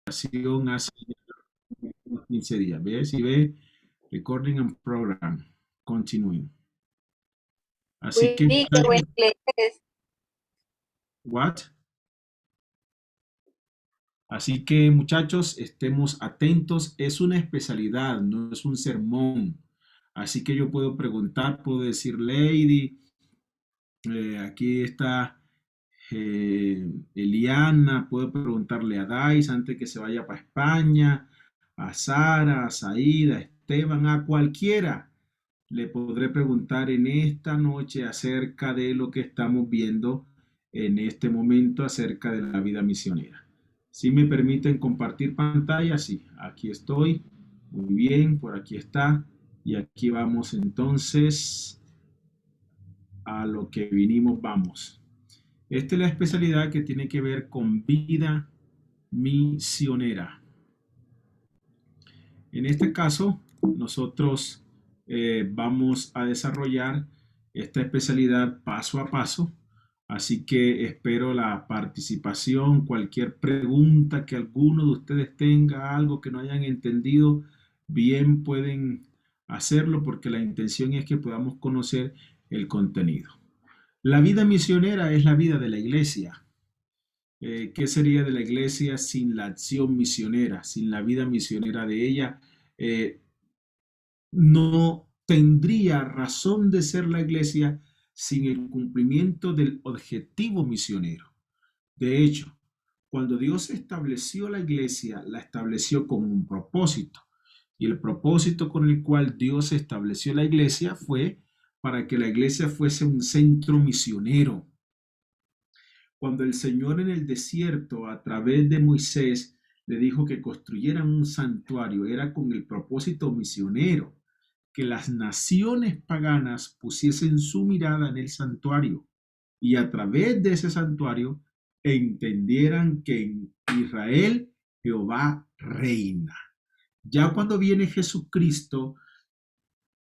hace 15 días. ¿Ve? Si ve, recording and program, continuing. Así que, Uy, qué buen inglés. what? Así que, muchachos, estemos atentos. Es una especialidad, no es un sermón. Así que yo puedo preguntar, puedo decir, Lady, aquí está Eliana, puedo preguntarle a Dais antes que se vaya para España, a Sara, a Saida, a Esteban, a cualquiera. Le podré preguntar en esta noche acerca de lo que estamos viendo en este momento acerca de la vida misionera. Si me permiten compartir pantalla, sí, aquí estoy. Muy bien, por aquí está. Y aquí vamos entonces a lo que vinimos, vamos. Esta es la especialidad que tiene que ver con vida misionera. En este caso, nosotros vamos a desarrollar esta especialidad paso a paso, así que espero la participación, cualquier pregunta que alguno de ustedes tenga, algo que no hayan entendido, bien pueden hacerlo porque la intención es que podamos conocer el contenido. La vida misionera es la vida de la iglesia. ¿Qué sería de la iglesia sin la acción misionera, sin la vida misionera de ella? Eh, no tendría razón de ser la iglesia sin el cumplimiento del objetivo misionero. De hecho, cuando Dios estableció la iglesia, la estableció con un propósito. Y el propósito con el cual Dios estableció la iglesia fue para que la iglesia fuese un centro misionero. Cuando el Señor en el desierto, a través de Moisés, le dijo que construyeran un santuario, era con el propósito misionero, que las naciones paganas pusiesen su mirada en el santuario y a través de ese santuario entendieran que en Israel Jehová reina. Ya cuando viene Jesucristo,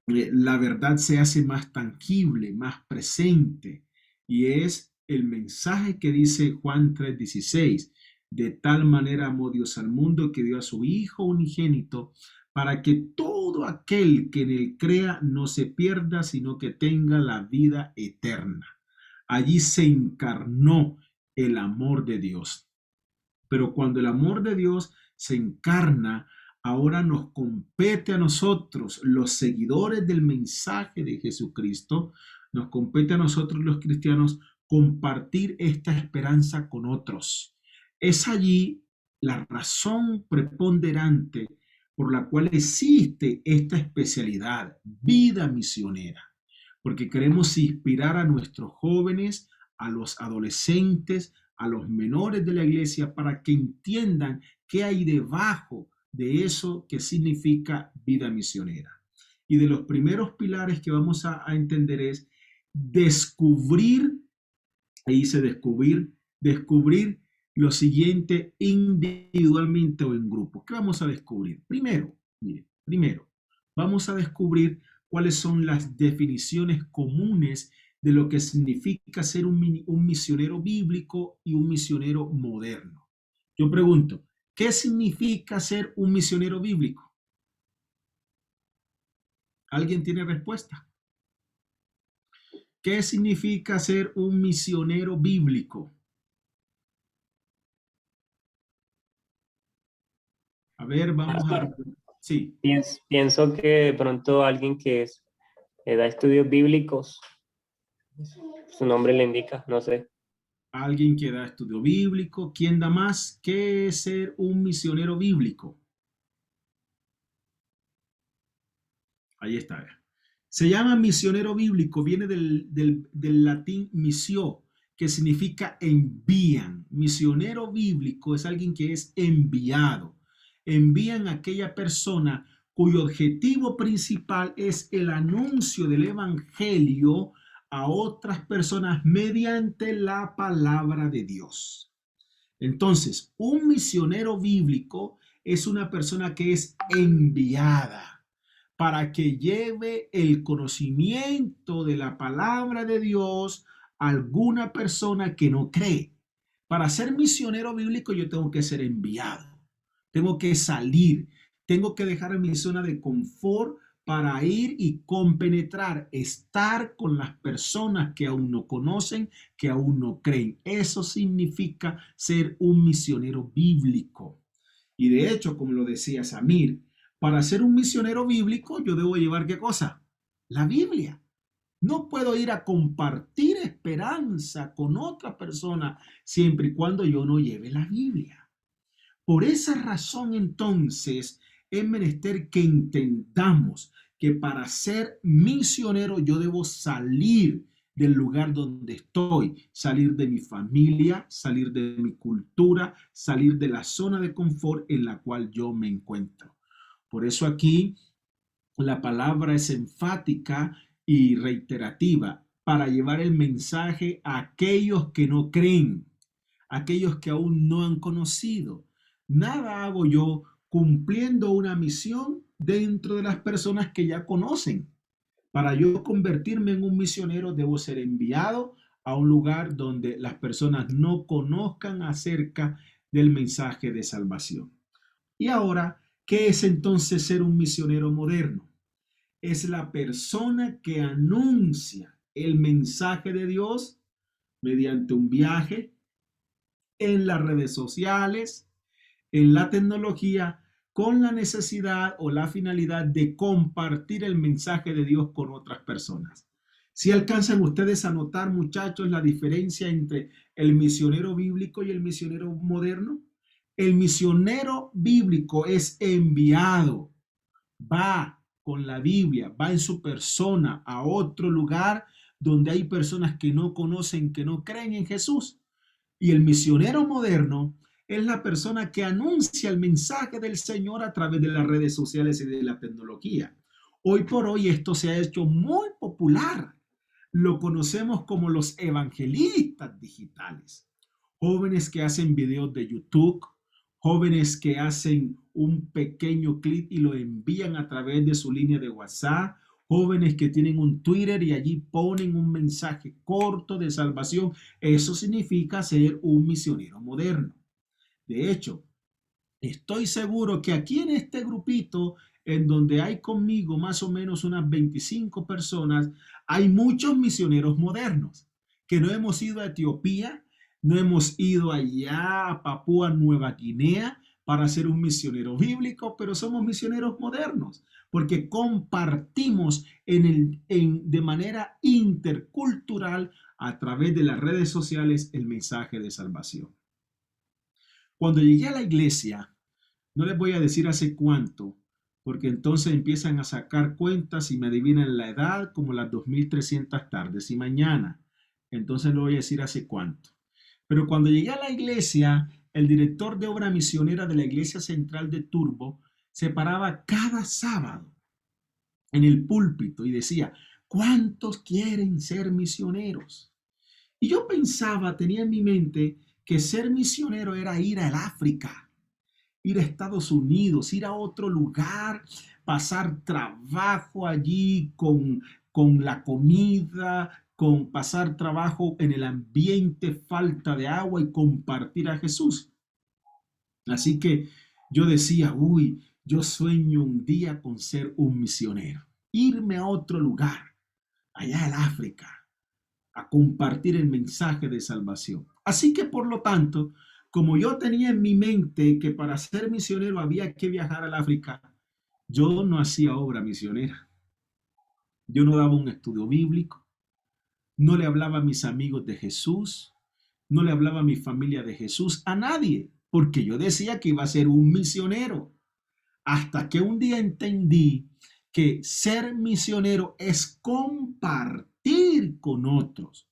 la verdad se hace más tangible, más presente, y es el mensaje que dice Juan 3:16: de tal manera amó Dios al mundo que dio a su Hijo unigénito para que todo aquel que en él crea no se pierda, sino que tenga la vida eterna. Allí se encarnó el amor de Dios. Pero cuando el amor de Dios se encarna, ahora nos compete a nosotros, los seguidores del mensaje de Jesucristo, nos compete a nosotros los cristianos compartir esta esperanza con otros. Es allí la razón preponderante por la cual existe esta especialidad, vida misionera, porque queremos inspirar a nuestros jóvenes, a los adolescentes, a los menores de la iglesia para que entiendan qué hay debajo de eso que significa vida misionera. Y de los primeros pilares que vamos a entender es descubrir, ahí dice descubrir lo siguiente individualmente o en grupo. ¿Qué vamos a descubrir? Primero, vamos a descubrir cuáles son las definiciones comunes de lo que significa ser un misionero bíblico y un misionero moderno. Yo pregunto, ¿qué significa ser un misionero bíblico? ¿Alguien tiene respuesta? ¿Qué significa ser un misionero bíblico? A ver, vamos a... Sí. Pienso que de pronto alguien que da estudios bíblicos, su nombre le indica, no sé. Alguien que da estudio bíblico. ¿Quién da más? ¿Qué es ser un misionero bíblico? Ahí está. Se llama misionero bíblico, viene del latín missio, que significa envían. Misionero bíblico es alguien que es enviado. Envían a aquella persona cuyo objetivo principal es el anuncio del evangelio a otras personas mediante la palabra de Dios. Entonces, un misionero bíblico es una persona que es enviada para que lleve el conocimiento de la palabra de Dios a alguna persona que no cree. Para ser misionero bíblico yo tengo que ser enviado. tengo que salir, tengo que dejar mi zona de confort para ir y compenetrar, estar con las personas que aún no conocen, que aún no creen. Eso significa ser un misionero bíblico. Y de hecho, como lo decía Samir, para ser un misionero bíblico yo debo llevar ¿qué cosa? La Biblia. No puedo ir a compartir esperanza con otra persona siempre y cuando yo no lleve la Biblia. Por esa razón, entonces, es menester que entendamos que para ser misionero yo debo salir del lugar donde estoy, salir de mi familia, salir de mi cultura, salir de la zona de confort en la cual yo me encuentro. Por eso aquí la palabra es enfática y reiterativa para llevar el mensaje a aquellos que no creen, aquellos que aún no han conocido. Nada hago yo cumpliendo una misión dentro de las personas que ya conocen. Para yo convertirme en un misionero, debo ser enviado a un lugar donde las personas no conozcan acerca del mensaje de salvación. Y ahora, ¿qué es entonces ser un misionero moderno? Es la persona que anuncia el mensaje de Dios mediante un viaje en las redes sociales, en la tecnología, con la necesidad o la finalidad de compartir el mensaje de Dios con otras personas. Si alcanzan ustedes a notar, muchachos, la diferencia entre el misionero bíblico y el misionero moderno. El misionero bíblico es enviado, va con la Biblia, va en su persona a otro lugar donde hay personas que no conocen, que no creen en Jesús. Y el misionero moderno es la persona que anuncia el mensaje del Señor a través de las redes sociales y de la tecnología. Hoy por hoy esto se ha hecho muy popular. Lo conocemos como los evangelistas digitales. Jóvenes que hacen videos de YouTube, jóvenes que hacen un pequeño clip y lo envían a través de su línea de WhatsApp, jóvenes que tienen un Twitter y allí ponen un mensaje corto de salvación. Eso significa ser un misionero moderno. De hecho, estoy seguro que aquí en este grupito, en donde hay conmigo más o menos unas 25 personas, hay muchos misioneros modernos, que no hemos ido a Etiopía, no hemos ido allá a Papúa Nueva Guinea para ser un misionero bíblico, pero somos misioneros modernos, porque compartimos de manera intercultural a través de las redes sociales el mensaje de salvación. Cuando llegué a la iglesia, no les voy a decir hace cuánto, porque entonces empiezan a sacar cuentas y me adivinan la edad como las 2300 tardes y mañana. Entonces no voy a decir hace cuánto. Pero cuando llegué a la iglesia, el director de obra misionera de la iglesia central de Turbo se paraba cada sábado en el púlpito y decía, ¿cuántos quieren ser misioneros? Y yo pensaba, tenía en mi mente que ser misionero era ir al África, ir a Estados Unidos, ir a otro lugar, pasar trabajo allí con la comida, con pasar trabajo en el ambiente, falta de agua y compartir a Jesús. Así que yo decía, uy, yo sueño un día con ser un misionero, irme a otro lugar, allá al África, a compartir el mensaje de salvación. Así que por lo tanto, como yo tenía en mi mente que para ser misionero había que viajar al África, yo no hacía obra misionera. Yo no daba un estudio bíblico, no le hablaba a mis amigos de Jesús, no le hablaba a mi familia de Jesús, a nadie, porque yo decía que iba a ser un misionero. Hasta que un día entendí que ser misionero es compartir con otros.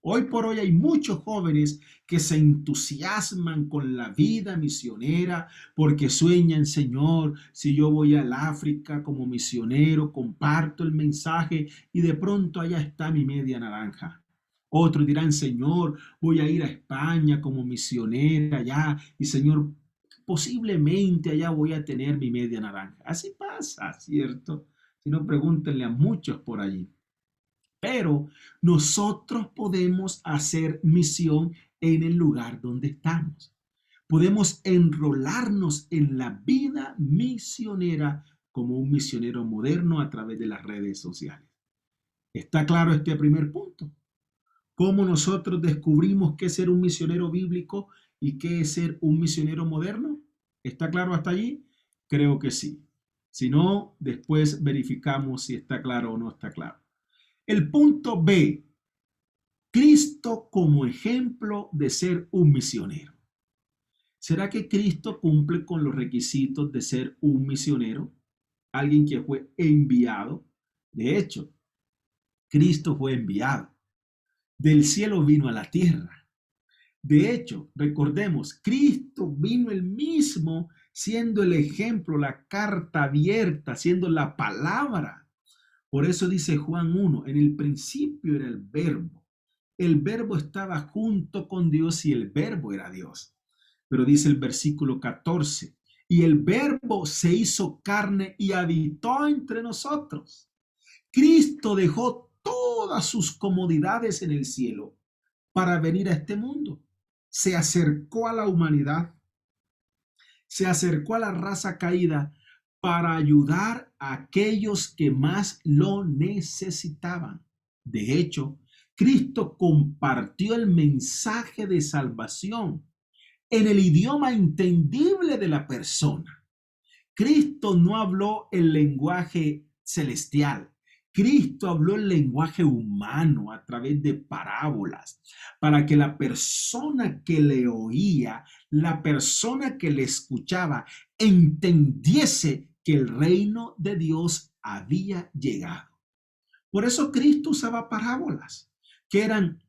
Hoy por hoy hay muchos jóvenes que se entusiasman con la vida misionera porque sueñan, Señor, si yo voy al África como misionero, comparto el mensaje y de pronto allá está mi media naranja. Otros dirán, Señor, voy a ir a España como misionera allá y Señor, posiblemente allá voy a tener mi media naranja. Así pasa, ¿cierto? Si no, pregúntenle a muchos por allí. Pero nosotros podemos hacer misión en el lugar donde estamos. Podemos enrolarnos en la vida misionera como un misionero moderno a través de las redes sociales. ¿Está claro este primer punto? ¿Cómo nosotros descubrimos qué es ser un misionero bíblico y qué es ser un misionero moderno? ¿Está claro hasta allí? Creo que sí. Si no, después verificamos si está claro o no está claro. El punto B, Cristo como ejemplo de ser un misionero. ¿Será que Cristo cumple con los requisitos de ser un misionero? Alguien que fue enviado. De hecho, Cristo fue enviado. Del cielo vino a la tierra. De hecho, recordemos, Cristo vino él mismo siendo el ejemplo, la carta abierta, siendo la palabra. Por eso dice Juan 1, en el principio era el verbo. El verbo estaba junto con Dios y el verbo era Dios. Pero dice el versículo 14, y el verbo se hizo carne y habitó entre nosotros. Cristo dejó todas sus comodidades en el cielo para venir a este mundo. Se acercó a la humanidad, se acercó a la raza caída para ayudar a aquellos que más lo necesitaban. De hecho, Cristo compartió el mensaje de salvación en el idioma entendible de la persona. Cristo no habló el lenguaje celestial. Cristo habló el lenguaje humano a través de parábolas para que la persona que le oía, la persona que le escuchaba, entendiese que el reino de Dios había llegado. Por eso Cristo usaba parábolas, que eran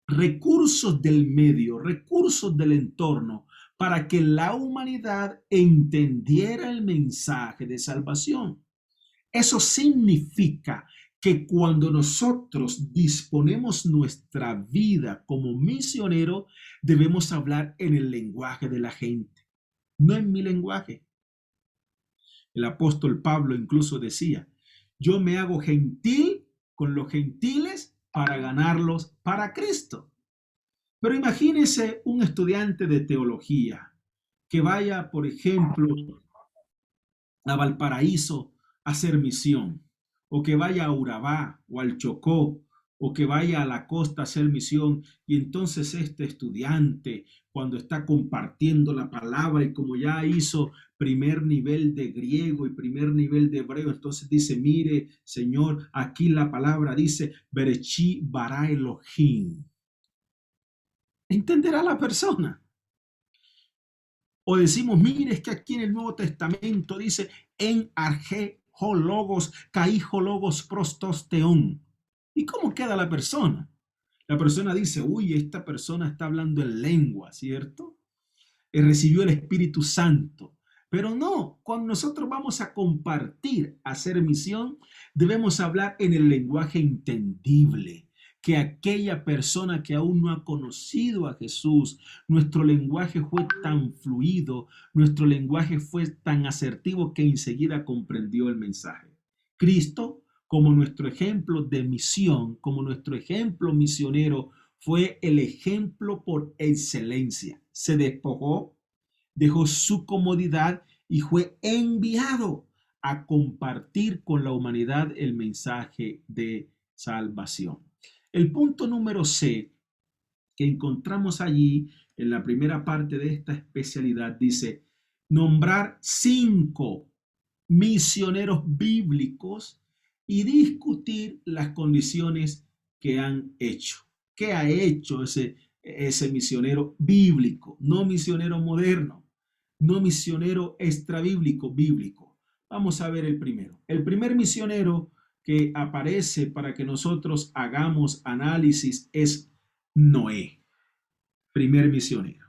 recursos del medio, recursos del entorno, para que la humanidad entendiera el mensaje de salvación. Eso significa que cuando nosotros disponemos nuestra vida como misionero, debemos hablar en el lenguaje de la gente, no en mi lenguaje. El apóstol Pablo incluso decía, yo me hago gentil con los gentiles para ganarlos para Cristo. Pero imagínese un estudiante de teología que vaya, por ejemplo, a Valparaíso a hacer misión, o que vaya a Urabá o al Chocó, o que vaya a la costa a hacer misión, y entonces este estudiante, cuando está compartiendo la palabra y como ya hizo primer nivel de griego y primer nivel de hebreo, entonces dice, mire, Señor, aquí la palabra dice, Berechi bara Elohim. ¿Entenderá la persona? O decimos, mire, es que aquí en el Nuevo Testamento dice, en argeologos, caijologos prostosteón. ¿Y cómo queda la persona? La persona dice, uy, esta persona está hablando en lengua, ¿cierto? Recibió el Espíritu Santo. Pero no, cuando nosotros vamos a compartir, a hacer misión, debemos hablar en el lenguaje entendible, que aquella persona que aún no ha conocido a Jesús, nuestro lenguaje fue tan fluido, nuestro lenguaje fue tan asertivo que enseguida comprendió el mensaje. Cristo, como nuestro ejemplo de misión, como nuestro ejemplo misionero, fue el ejemplo por excelencia. Se despojó, dejó su comodidad y fue enviado a compartir con la humanidad el mensaje de salvación. El punto número C que encontramos allí en la primera parte de esta especialidad dice nombrar 5 misioneros bíblicos y discutir las condiciones que han hecho. ¿Qué ha hecho ese misionero bíblico? No misionero moderno, no misionero extrabíblico, bíblico. Vamos a ver el primero. El primer misionero que aparece para que nosotros hagamos análisis es Noé, primer misionero.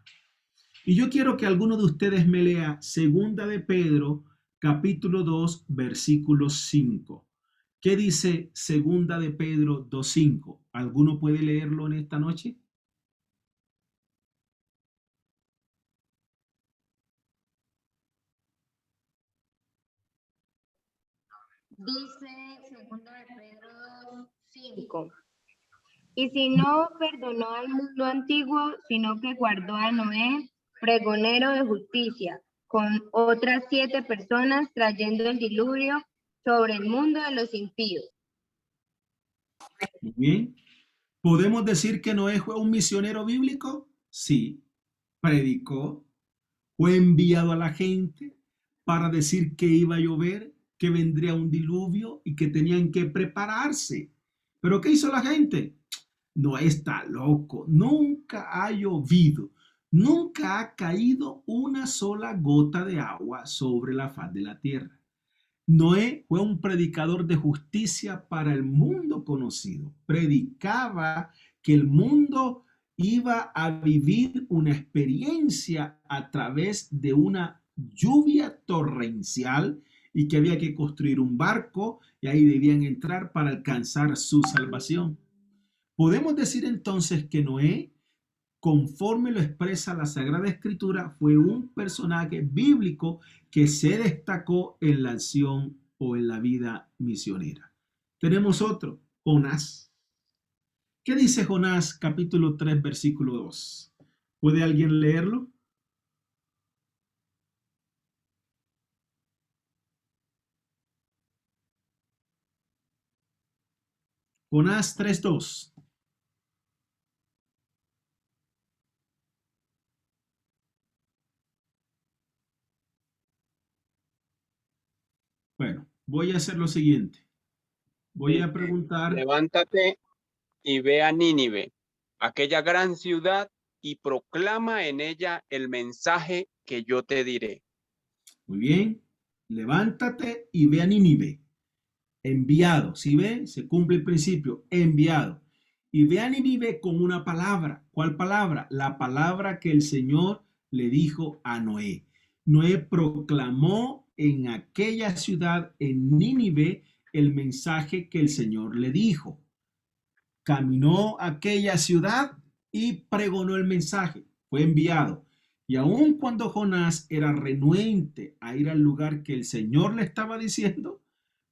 Y yo quiero que alguno de ustedes me lea Segunda de Pedro, capítulo 2, versículo 5. ¿Qué dice Segunda de Pedro 2:5? ¿Alguno puede leerlo en esta noche? Dice segundo de Pedro 2:5. Y si no perdonó al mundo antiguo, sino que guardó a Noé, pregonero de justicia, con otras 7 personas trayendo el diluvio sobre el mundo de los impíos. Muy bien. ¿Podemos decir que Noé fue un misionero bíblico? Sí. Predicó, fue enviado a la gente para decir que iba a llover, que vendría un diluvio y que tenían que prepararse. ¿Pero qué hizo la gente? No está loco, nunca ha llovido, nunca ha caído una sola gota de agua sobre la faz de la tierra. Noé fue un predicador de justicia para el mundo conocido. Predicaba que el mundo iba a vivir una experiencia a través de una lluvia torrencial y que había que construir un barco y ahí debían entrar para alcanzar su salvación. Podemos decir entonces que Noé, conforme lo expresa la Sagrada Escritura, fue un personaje bíblico que se destacó en la acción o en la vida misionera. Tenemos otro, Jonás. ¿Qué dice Jonás capítulo 3, versículo 2? ¿Puede alguien leerlo? Jonás 3:2. Bueno, voy a hacer lo siguiente. Voy a preguntar. Levántate y ve a Nínive, aquella gran ciudad, y proclama en ella el mensaje que yo te diré. Muy bien. Levántate y ve a Nínive. Enviado. ¿Sí ve? Se cumple el principio. Enviado. Y ve a Nínive con una palabra. ¿Cuál palabra? La palabra que el Señor le dijo a Noé. Noé proclamó en aquella ciudad, en Nínive, el mensaje que el Señor le dijo. Caminó a aquella ciudad y pregonó el mensaje. Fue enviado. Y aun cuando Jonás era renuente a ir al lugar que el Señor le estaba diciendo,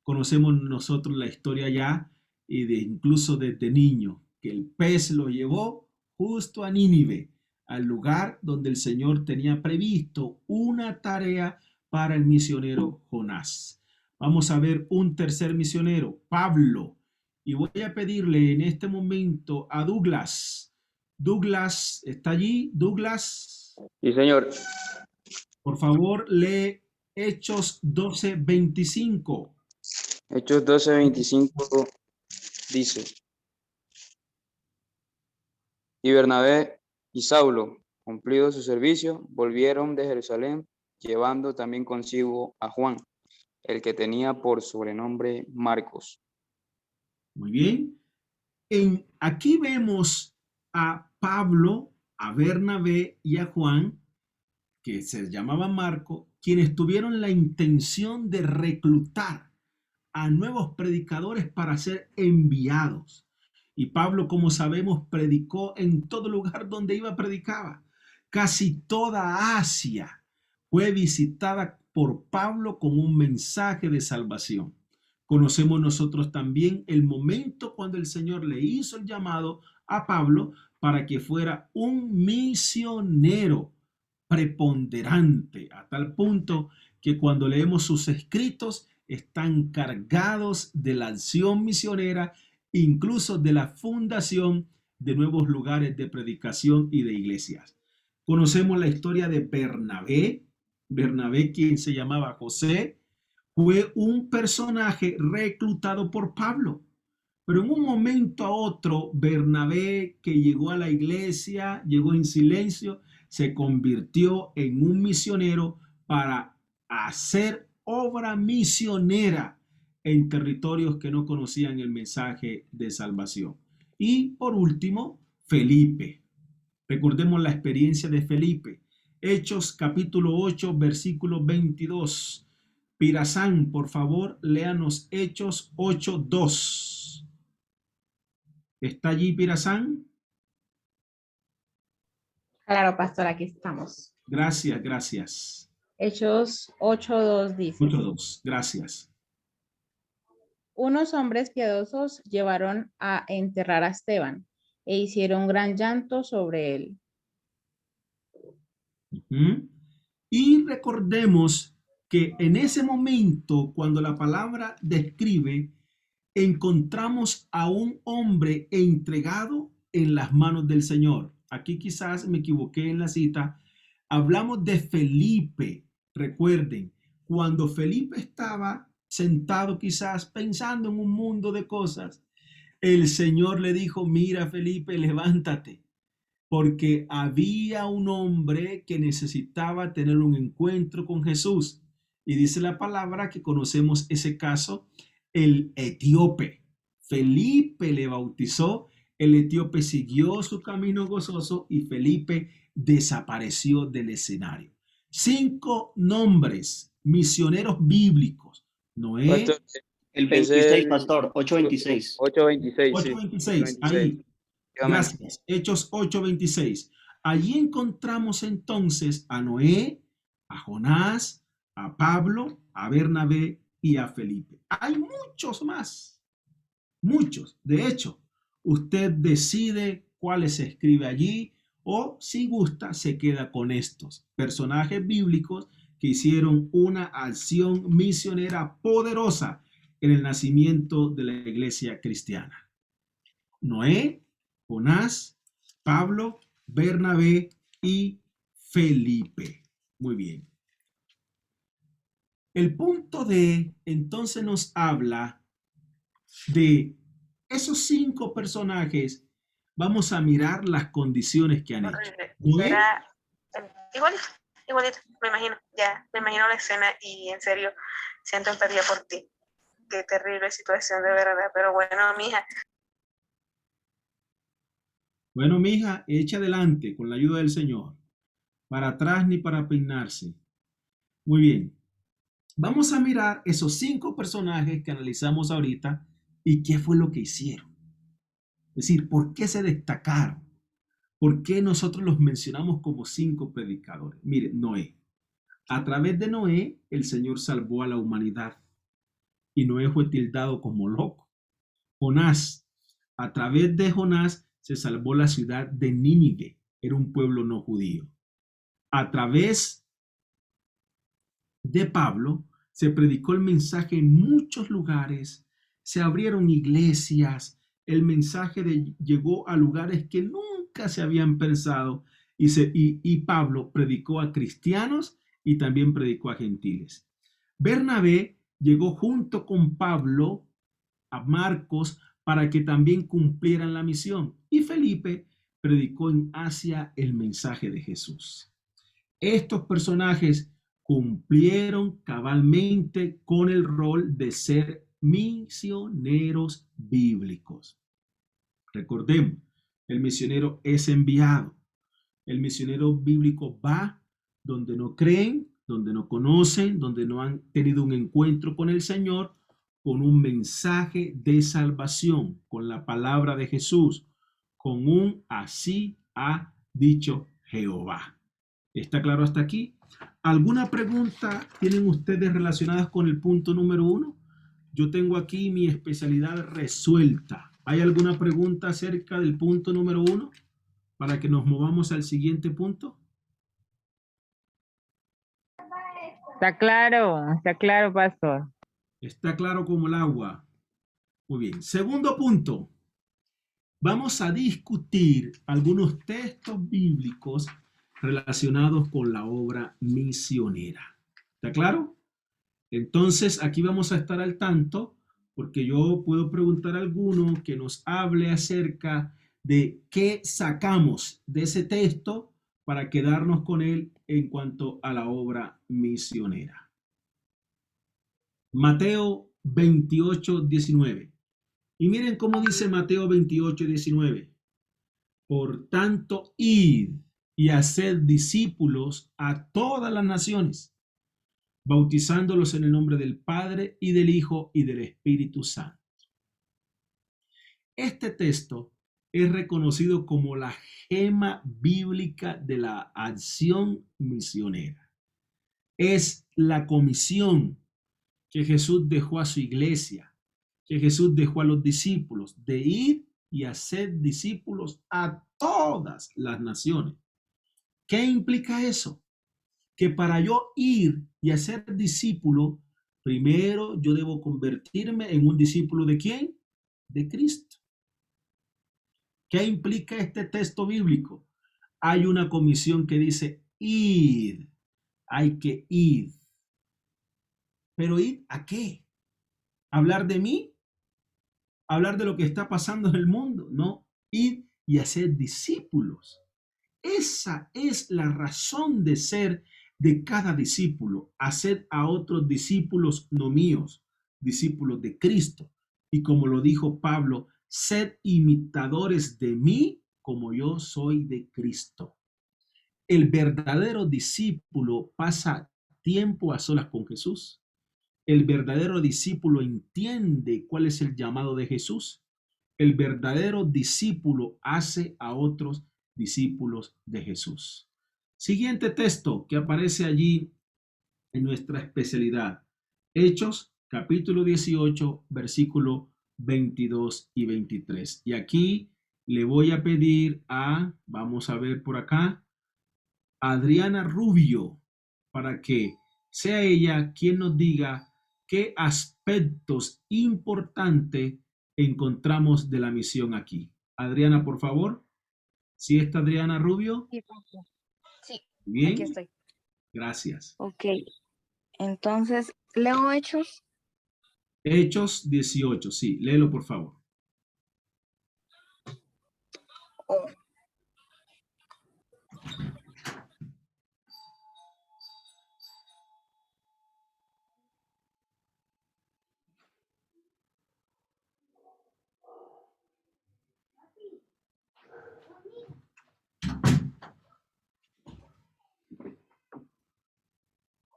conocemos nosotros la historia ya y de incluso desde niño, que el pez lo llevó justo a Nínive, al lugar donde el Señor tenía previsto una tarea para el misionero Jonás. Vamos a ver un tercer misionero, Pablo. Y voy a pedirle en este momento a Douglas. Douglas, ¿está allí? Douglas. Sí, señor. Por favor, lee Hechos 12:25. Hechos 12:25 dice: Y Bernabé y Saulo, cumplido su servicio, volvieron de Jerusalén, llevando también consigo a Juan, el que tenía por sobrenombre Marcos. Muy bien. Aquí vemos a Pablo, a Bernabé y a Juan, que se llamaba Marco, quienes tuvieron la intención de reclutar a nuevos predicadores para ser enviados. Y Pablo, como sabemos, predicó en todo lugar donde iba, predicaba. Casi toda Asia fue visitada por Pablo con un mensaje de salvación. Conocemos nosotros también el momento cuando el Señor le hizo el llamado a Pablo para que fuera un misionero preponderante, a tal punto que cuando leemos sus escritos están cargados de la acción misionera, incluso de la fundación de nuevos lugares de predicación y de iglesias. Conocemos la historia de Bernabé. Bernabé, quien se llamaba José, fue un personaje reclutado por Pablo. Pero en un momento a otro, Bernabé, que llegó a la iglesia, llegó en silencio, se convirtió en un misionero para hacer obra misionera en territorios que no conocían el mensaje de salvación. Y por último, Felipe. Recordemos la experiencia de Felipe. Hechos capítulo 8, versículo 22. Pirazán, por favor, léanos Hechos 8:2. ¿Está allí Pirazán? Claro, pastor, aquí estamos. Gracias, gracias. Hechos 8:2 dice: 8:2, gracias. Unos hombres piadosos llevaron a enterrar a Esteban e hicieron gran llanto sobre él. Ujú. Y recordemos que en ese momento, cuando la palabra describe, encontramos a un hombre entregado en las manos del Señor. Aquí quizás me equivoqué en la cita. Hablamos de Felipe. Recuerden, cuando Felipe estaba sentado quizás pensando en un mundo de cosas, el Señor le dijo, mira Felipe, levántate, porque había un hombre que necesitaba tener un encuentro con Jesús. Y dice la palabra que conocemos ese caso, el etíope. Felipe le bautizó, el etíope siguió su camino gozoso y Felipe desapareció del escenario. 5 nombres, misioneros bíblicos. Noé, Pastor, El es 26, el pastor, 8:26. 8:26, sí. 8:26, 8:26. ahí. Efectivamente. Gracias. Hechos 8:26. Allí encontramos entonces a Noé, a Jonás, a Pablo, a Bernabé y a Felipe. Hay muchos más, muchos. De hecho, usted decide cuáles se escribe allí o si gusta se queda con estos personajes bíblicos que hicieron una acción misionera poderosa en el nacimiento de la iglesia cristiana. Noé, Jonás, Pablo, Bernabé y Felipe. Muy bien. El punto D entonces nos habla de esos 5 personajes. Vamos a mirar las condiciones que han hecho. Horrible. Noé, Era igualito, igualito, me imagino, ya, me imagino la escena y en serio siento empatía por ti. Qué terrible situación de verdad, pero bueno, mija, bueno, mija, echa adelante con la ayuda del Señor. Para atrás ni para peinarse. Muy bien. Vamos a mirar esos 5 personajes que analizamos ahorita y qué fue lo que hicieron. Es decir, ¿por qué se destacaron? ¿Por qué nosotros los mencionamos como 5 predicadores? Mire, Noé. A través de Noé, el Señor salvó a la humanidad y Noé fue tildado como loco. Jonás. A través de Jonás se salvó la ciudad de Nínive. Era un pueblo no judío. A través de Pablo se predicó el mensaje en muchos lugares, se abrieron iglesias, el mensaje llegó a lugares que nunca se habían pensado y Pablo predicó a cristianos y también predicó a gentiles. Bernabé llegó junto con Pablo a Marcos para que también cumplieran la misión y Felipe predicó en Asia el mensaje de Jesús. Estos personajes cumplieron cabalmente con el rol de ser misioneros bíblicos. Recordemos, el misionero es enviado. El misionero bíblico va donde no creen, donde no conocen, donde no han tenido un encuentro con el Señor, con un mensaje de salvación, con la palabra de Jesús, con un así ha dicho Jehová. ¿Está claro hasta aquí? ¿Alguna pregunta tienen ustedes relacionadas con el punto número 1? Yo tengo aquí mi especialidad resuelta. ¿Hay alguna pregunta acerca del punto número 1 para que nos movamos al siguiente punto? Está claro, pastor. Está claro como el agua. Muy bien. Segundo punto. Vamos a discutir algunos textos bíblicos relacionados con la obra misionera. ¿Está claro? Entonces, aquí vamos a estar al tanto porque yo puedo preguntar a alguno que nos hable acerca de qué sacamos de ese texto para quedarnos con él en cuanto a la obra misionera. Mateo 28:19. Y miren cómo dice Mateo 28:19. Por tanto, id y haced discípulos a todas las naciones, bautizándolos en el nombre del Padre y del Hijo y del Espíritu Santo. Este texto es reconocido como la gema bíblica de la acción misionera. Es la comisión que Jesús dejó a su iglesia, que Jesús dejó a los discípulos, de ir y hacer discípulos a todas las naciones. ¿Qué implica eso? que para yo ir y hacer discípulo, primero yo debo convertirme en un discípulo ¿de quién? De Cristo. ¿Qué implica este texto bíblico? Hay una comisión que dice id, hay que ir. ¿Pero ir a qué? ¿Hablar de mí? ¿Hablar de lo que está pasando en el mundo? No, ir y hacer discípulos. Esa es la razón de ser de cada discípulo, hacer a otros discípulos no míos, discípulos de Cristo. Y como lo dijo Pablo, sed imitadores de mí como yo soy de Cristo. El verdadero discípulo pasa tiempo a solas con Jesús. El verdadero discípulo entiende cuál es el llamado de Jesús. El verdadero discípulo hace a otros discípulos de Jesús. Siguiente texto que aparece allí en nuestra especialidad. Hechos, capítulo 18, versículo 22 y 23. Y aquí le voy a pedir vamos a ver por acá, Adriana Rubio, para que sea ella quien nos diga qué aspectos importantes encontramos de la misión aquí. Adriana, por favor. ¿Sí está Adriana Rubio? Sí, pastor. Sí, Bien. aquí estoy. Gracias. Ok, entonces, leo Hechos. Hechos 18, sí, léelo por favor. Oh,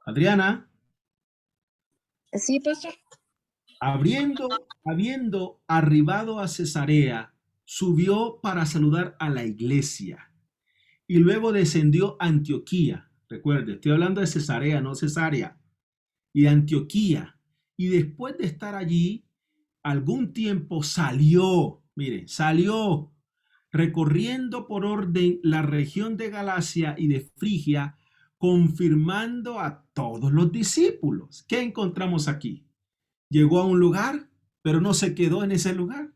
Adriana, sí, pastor. habiendo arribado a Cesarea, subió para saludar a la iglesia y luego descendió a Antioquía. Recuerde, estoy hablando de Cesarea, no Cesarea, y de Antioquía. Y después de estar allí, algún tiempo salió recorriendo por orden la región de Galacia y de Frigia, confirmando a todos los discípulos. ¿Qué encontramos aquí? Llegó a un lugar, pero no se quedó en ese lugar.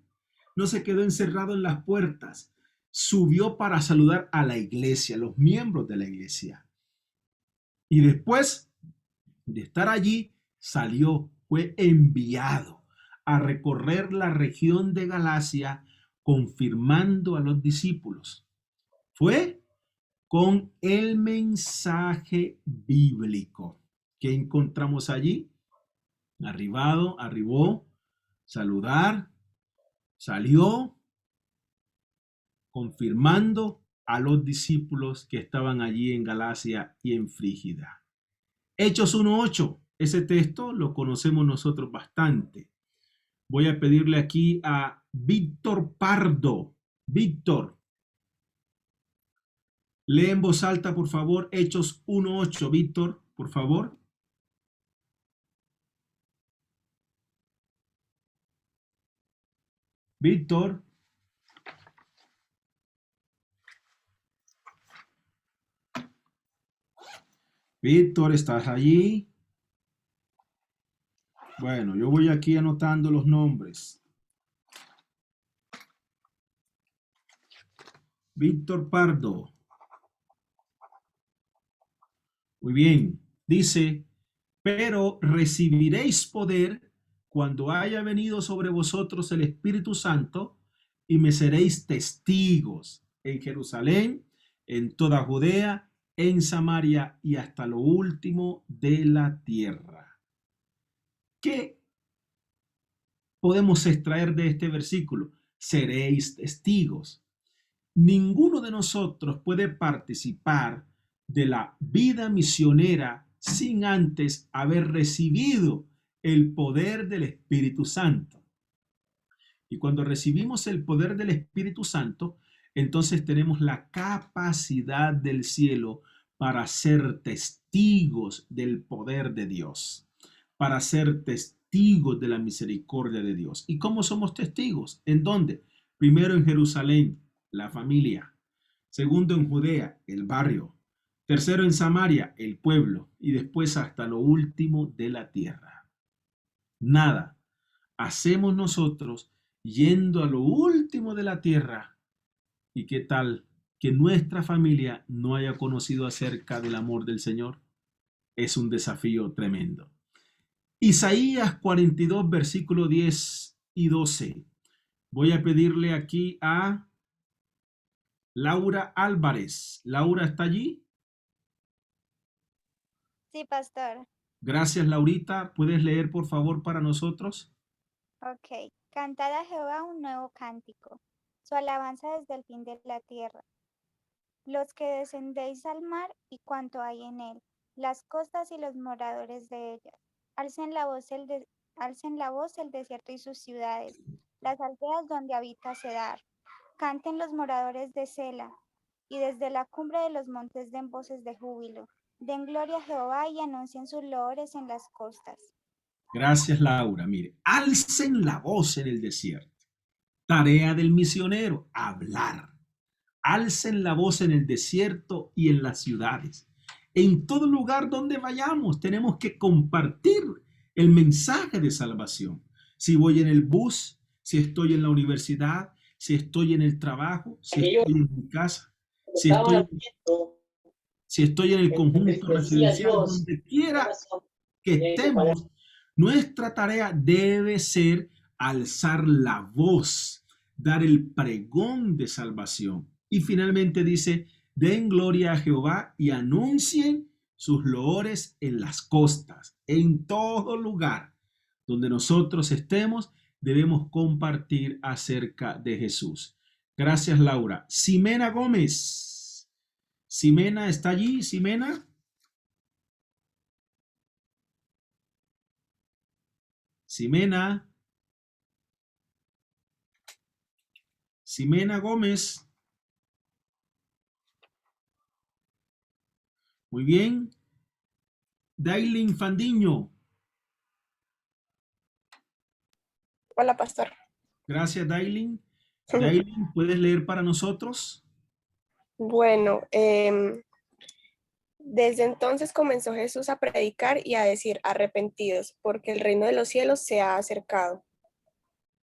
No se quedó encerrado en las puertas. Subió para saludar a la iglesia, los miembros de la iglesia. Y después de estar allí, fue enviado a recorrer la región de Galacia, confirmando a los discípulos. Fue con el mensaje bíblico. ¿Qué encontramos allí? Arribó, saludar, salió, confirmando a los discípulos que estaban allí en Galacia y en Frígida. Hechos 1:8, ese texto lo conocemos nosotros bastante. Voy a pedirle aquí a Víctor Pardo. Víctor, lee en voz alta, por favor, Hechos 1:8. Víctor, por favor. Víctor. Víctor, ¿estás allí? Bueno, yo voy aquí anotando los nombres. Víctor Pardo. Muy bien. Dice, pero recibiréis poder cuando haya venido sobre vosotros el Espíritu Santo y me seréis testigos en Jerusalén, en toda Judea, en Samaria y hasta lo último de la tierra. ¿Qué podemos extraer de este versículo? Seréis testigos. Ninguno de nosotros puede participar de la vida misionera sin antes haber recibido el poder del Espíritu Santo. Y cuando recibimos el poder del Espíritu Santo, entonces tenemos la capacidad del cielo para ser testigos del poder de Dios, para ser testigos de la misericordia de Dios. ¿Y cómo somos testigos? ¿En dónde? Primero en Jerusalén, la familia. Segundo en Judea, el barrio. Tercero en Samaria, el pueblo. Y después hasta lo último de la tierra. Nada hacemos nosotros yendo a lo último de la tierra. ¿Y qué tal que nuestra familia no haya conocido acerca del amor del Señor? Es un desafío tremendo. Isaías 42, versículo 10 y 12. Voy a pedirle aquí a Laura Álvarez. Laura, ¿está allí? Sí, pastor. Gracias, Laurita. ¿Puedes leer, por favor, para nosotros? Ok. Cantad a Jehová un nuevo cántico, su alabanza desde el fin de la tierra. Los que descendéis al mar y cuanto hay en él, las costas y los moradores de ellas. Alcen la voz el desierto y sus ciudades, las aldeas donde habita Cedar. Canten los moradores de Sela, y desde la cumbre de los montes den voces de júbilo. Den gloria a Jehová y anuncien sus loores en las costas. Gracias, Laura. Mire, alcen la voz en el desierto. Tarea del misionero, hablar. Alcen la voz en el desierto y en las ciudades. En todo lugar donde vayamos tenemos que compartir el mensaje de salvación. Si voy en el bus, si estoy en la universidad, si estoy en el trabajo, si estoy en mi casa, si estoy en el conjunto residencial, donde quiera que estemos, nuestra tarea debe ser alzar la voz, dar el pregón de salvación. Y finalmente dice, den gloria a Jehová y anuncien sus loores en las costas. En todo lugar donde nosotros estemos, debemos compartir acerca de Jesús. Gracias, Laura. Ximena Gómez. Ximena, ¿está allí? Ximena. Ximena. Ximena Gómez. Muy bien. Dailin Fandiño. Hola, pastor. Gracias, Dailin. Dailin, ¿puedes leer para nosotros? Bueno, desde entonces comenzó Jesús a predicar y a decir, arrepentidos, porque el reino de los cielos se ha acercado.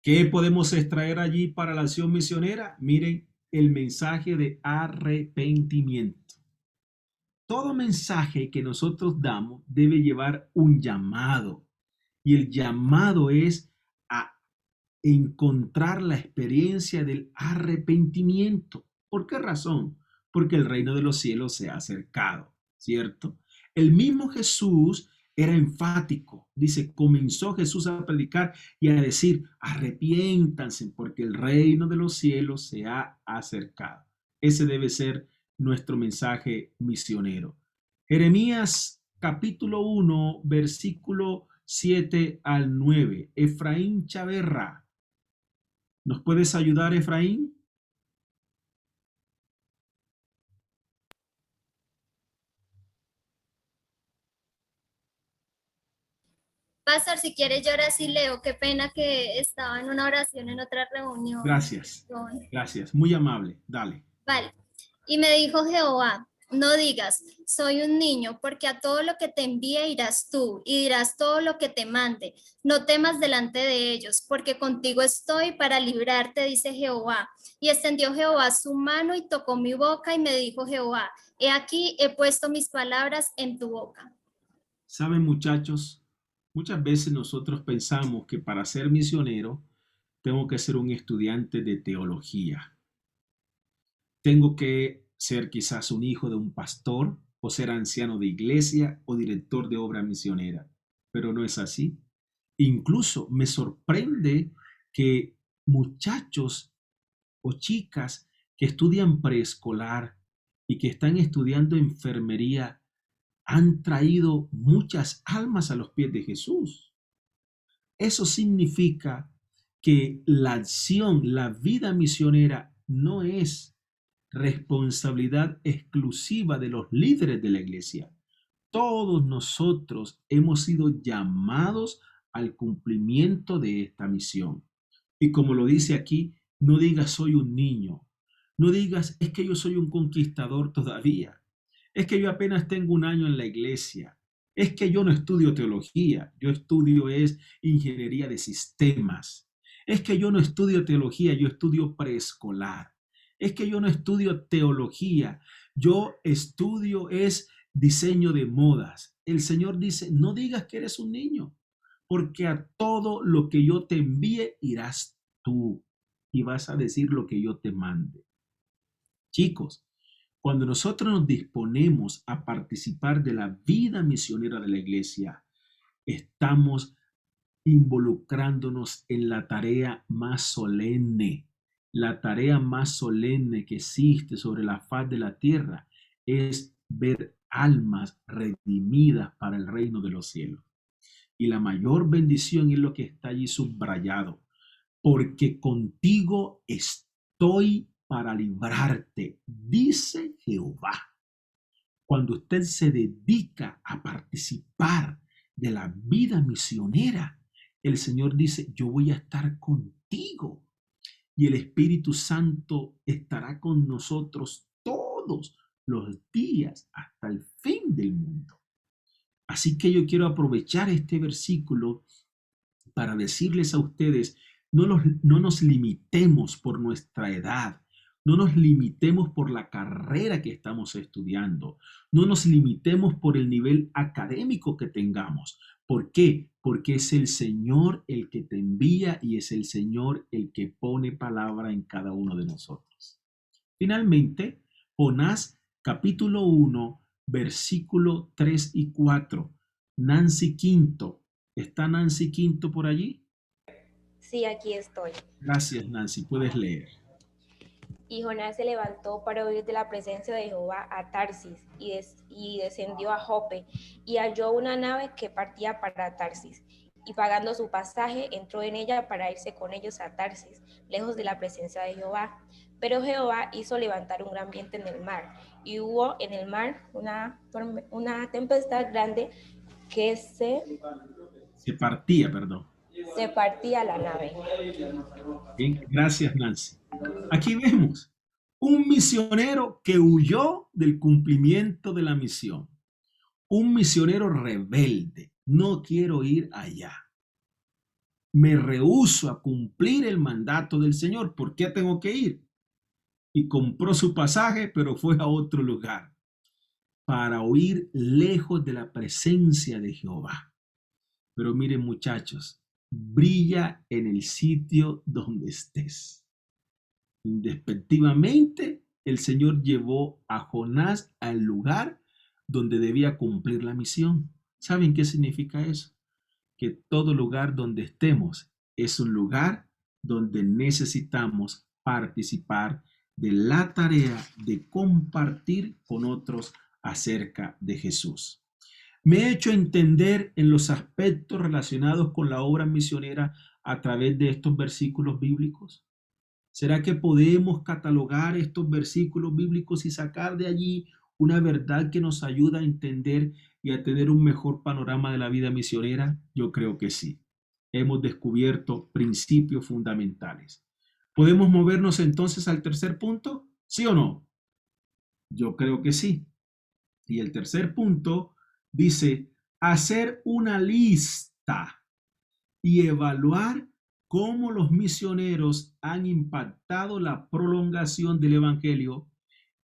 ¿Qué podemos extraer allí para la acción misionera? Miren, el mensaje de arrepentimiento. Todo mensaje que nosotros damos debe llevar un llamado. Y el llamado es a encontrar la experiencia del arrepentimiento. ¿Por qué razón? Porque el reino de los cielos se ha acercado, ¿cierto? El mismo Jesús era enfático. Dice, comenzó Jesús a predicar y a decir, arrepiéntanse porque el reino de los cielos se ha acercado. Ese debe ser nuestro mensaje misionero. Jeremías capítulo 1, versículo 7 al 9. Efraín Chaverra. ¿Nos puedes ayudar, Efraín? Pastor, si quieres yo ahora sí leo, qué pena que estaba en una oración en otra reunión. Gracias, gracias, muy amable, dale. Vale, y me dijo Jehová, no digas, soy un niño, porque a todo lo que te envíe irás tú, y dirás todo lo que te mande. No temas delante de ellos, porque contigo estoy para librarte, dice Jehová. Y extendió Jehová su mano y tocó mi boca, y me dijo Jehová, he aquí he puesto mis palabras en tu boca. Saben, muchachos, muchas veces nosotros pensamos que para ser misionero tengo que ser un estudiante de teología. Tengo que ser quizás un hijo de un pastor o ser anciano de iglesia o director de obra misionera, pero no es así. Incluso me sorprende que muchachos o chicas que estudian preescolar y que están estudiando enfermería han traído muchas almas a los pies de Jesús. Eso significa que la acción, la vida misionera no es responsabilidad exclusiva de los líderes de la iglesia. Todos nosotros hemos sido llamados al cumplimiento de esta misión. Y como lo dice aquí, no digas soy un niño, no digas es que yo soy un conquistador todavía, Es que yo apenas tengo 1 año en la iglesia. Es que yo no estudio teología, yo estudio es ingeniería de sistemas. Es que yo no estudio teología, yo estudio preescolar. Es que yo no estudio teología, yo estudio es diseño de modas. El Señor dice, no digas que eres un niño, porque a todo lo que yo te envíe irás tú y vas a decir lo que yo te mande. Chicos, cuando nosotros nos disponemos a participar de la vida misionera de la iglesia, estamos involucrándonos en la tarea más solemne. La tarea más solemne que existe sobre la faz de la tierra es ver almas redimidas para el reino de los cielos. Y la mayor bendición es lo que está allí subrayado, porque contigo estoy para librarte, dice Jehová. Cuando usted se dedica a participar de la vida misionera, el Señor dice, yo voy a estar contigo. Y el Espíritu Santo estará con nosotros todos los días hasta el fin del mundo. Así que yo quiero aprovechar este versículo para decirles a ustedes, no nos limitemos por nuestra edad, no nos limitemos por la carrera que estamos estudiando, no nos limitemos por el nivel académico que tengamos. ¿Por qué? Porque es el Señor el que te envía y es el Señor el que pone palabra en cada uno de nosotros. Finalmente, Jonás capítulo 1, versículo 3 y 4. Nancy Quinto. ¿Está Nancy Quinto por allí? Sí, aquí estoy. Gracias, Nancy. Puedes leer. Y Jonás se levantó para huir de la presencia de Jehová a Tarsis y descendió a Jope y halló una nave que partía para Tarsis. Y pagando su pasaje, entró en ella para irse con ellos a Tarsis, lejos de la presencia de Jehová. Pero Jehová hizo levantar un gran viento en el mar, y hubo en el mar una tempestad grande que se partía la nave. Bien, gracias, Nancy. Aquí vemos un misionero que huyó del cumplimiento de la misión. Un misionero rebelde. No quiero ir allá. Me rehúso a cumplir el mandato del Señor. ¿Por qué tengo que ir? Y compró su pasaje, pero fue a otro lugar para huir lejos de la presencia de Jehová. Pero miren, muchachos, brilla en el sitio donde estés. Indespectivamente, el Señor llevó a Jonás al lugar donde debía cumplir la misión. ¿Saben qué significa eso? Que todo lugar donde estemos es un lugar donde necesitamos participar de la tarea de compartir con otros acerca de Jesús. Me he hecho entender en los aspectos relacionados con la obra misionera a través de estos versículos bíblicos. ¿Será que podemos catalogar estos versículos bíblicos y sacar de allí una verdad que nos ayuda a entender y a tener un mejor panorama de la vida misionera? Yo creo que sí. Hemos descubierto principios fundamentales. ¿Podemos movernos entonces al tercer punto? ¿Sí o no? Yo creo que sí. Y el tercer punto dice, hacer una lista y evaluar cómo los misioneros han impactado la prolongación del evangelio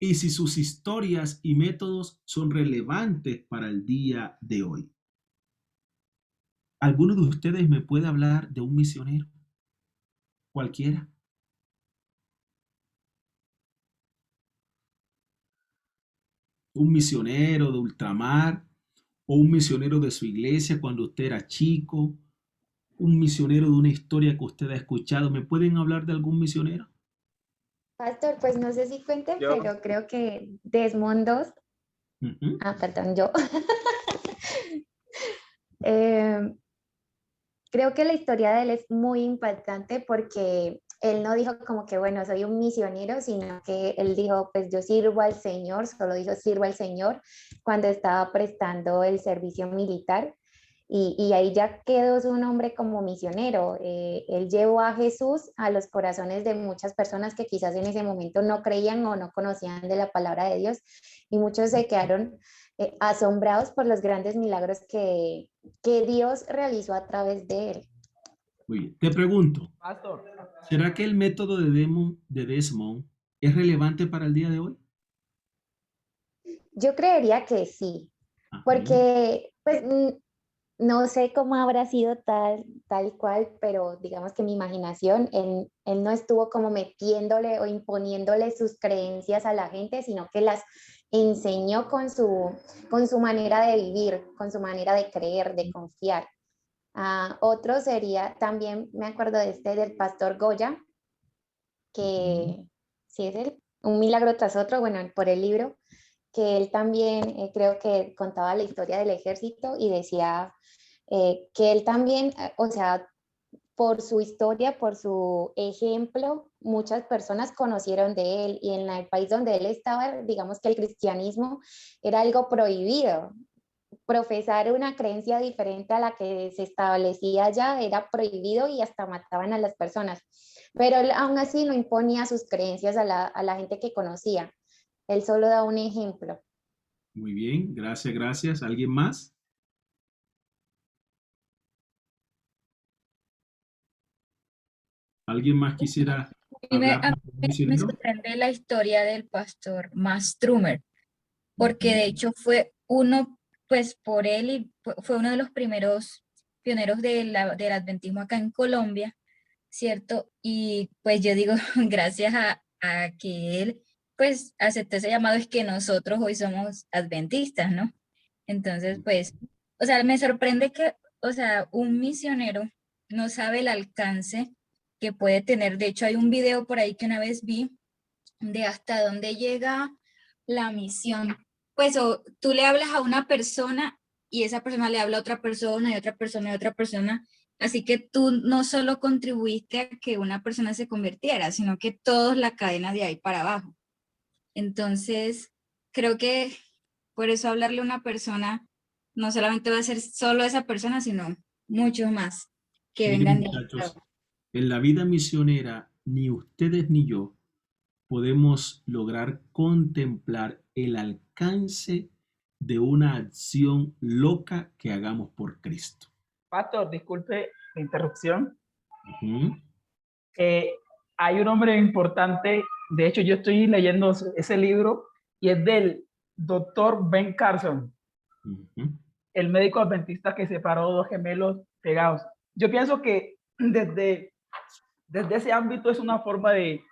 y si sus historias y métodos son relevantes para el día de hoy. ¿Alguno de ustedes me puede hablar de un misionero? Cualquiera. Un misionero de ultramar o un misionero de su iglesia cuando usted era chico, un misionero de una historia que usted ha escuchado. ¿Me pueden hablar de algún misionero? Pastor, pues no sé si cuente, pero creo que Desmond II, perdón, yo. Creo que la historia de él es muy impactante porque él no dijo como que, bueno, soy un misionero, sino que él dijo, pues yo sirvo al Señor, solo dijo sirvo al Señor cuando estaba prestando el servicio militar. y ahí ya quedó su nombre como misionero. Él llevó a Jesús a los corazones de muchas personas que quizás en ese momento no creían o no conocían de la palabra de Dios, y muchos se quedaron asombrados por los grandes milagros que Dios realizó a través de él. Muy bien. Te pregunto, Pastor, ¿será que el método de Desmond es relevante para el día de hoy? Yo creería que sí, Ajá. porque pues no sé cómo habrá sido tal cual, pero digamos que mi imaginación, él no estuvo como metiéndole o imponiéndole sus creencias a la gente, sino que las enseñó con su manera de vivir, con su manera de creer, de confiar. Otro sería, también me acuerdo del pastor Goya, que sí es un milagro tras otro, bueno, por el libro, que él también creo que contaba la historia del ejército y decía que él también, o sea, por su historia, por su ejemplo, muchas personas conocieron de él, y en el país donde él estaba, digamos que el cristianismo era algo prohibido. Profesar una creencia diferente a la que se establecía ya era prohibido y hasta mataban a las personas. Pero él aún así no imponía sus creencias a la gente que conocía. Él solo da un ejemplo. Muy bien, gracias, gracias. ¿Alguien más? ¿Alguien más quisiera hablar? A mí me sorprende la historia del pastor Mastrumer, porque de hecho fue uno, pues por él, y fue uno de los primeros pioneros del adventismo acá en Colombia, ¿cierto? Y pues yo digo, gracias a que él pues aceptó ese llamado, es que nosotros hoy somos adventistas, ¿no? Entonces, pues, o sea, me sorprende que, o sea, un misionero no sabe el alcance que puede tener. De hecho, hay un video por ahí que una vez vi de hasta dónde llega la misión. Pues o tú le hablas a una persona y esa persona le habla a otra persona y otra persona y otra persona. Así que tú no solo contribuiste a que una persona se convirtiera, sino que toda la cadena de ahí para abajo. Entonces, creo que por eso hablarle a una persona no solamente va a ser solo esa persona, sino muchos más que Miren, vengan de ahí. muchachos, en la vida misionera, ni ustedes ni yo podemos lograr contemplar el alcance de una acción loca que hagamos por Cristo. Pastor, disculpe la interrupción. Ujú. Hay un hombre importante, de hecho yo estoy leyendo ese libro y es del doctor Ben Carson, el médico adventista que separó dos gemelos pegados. Yo pienso que desde ese ámbito es una forma de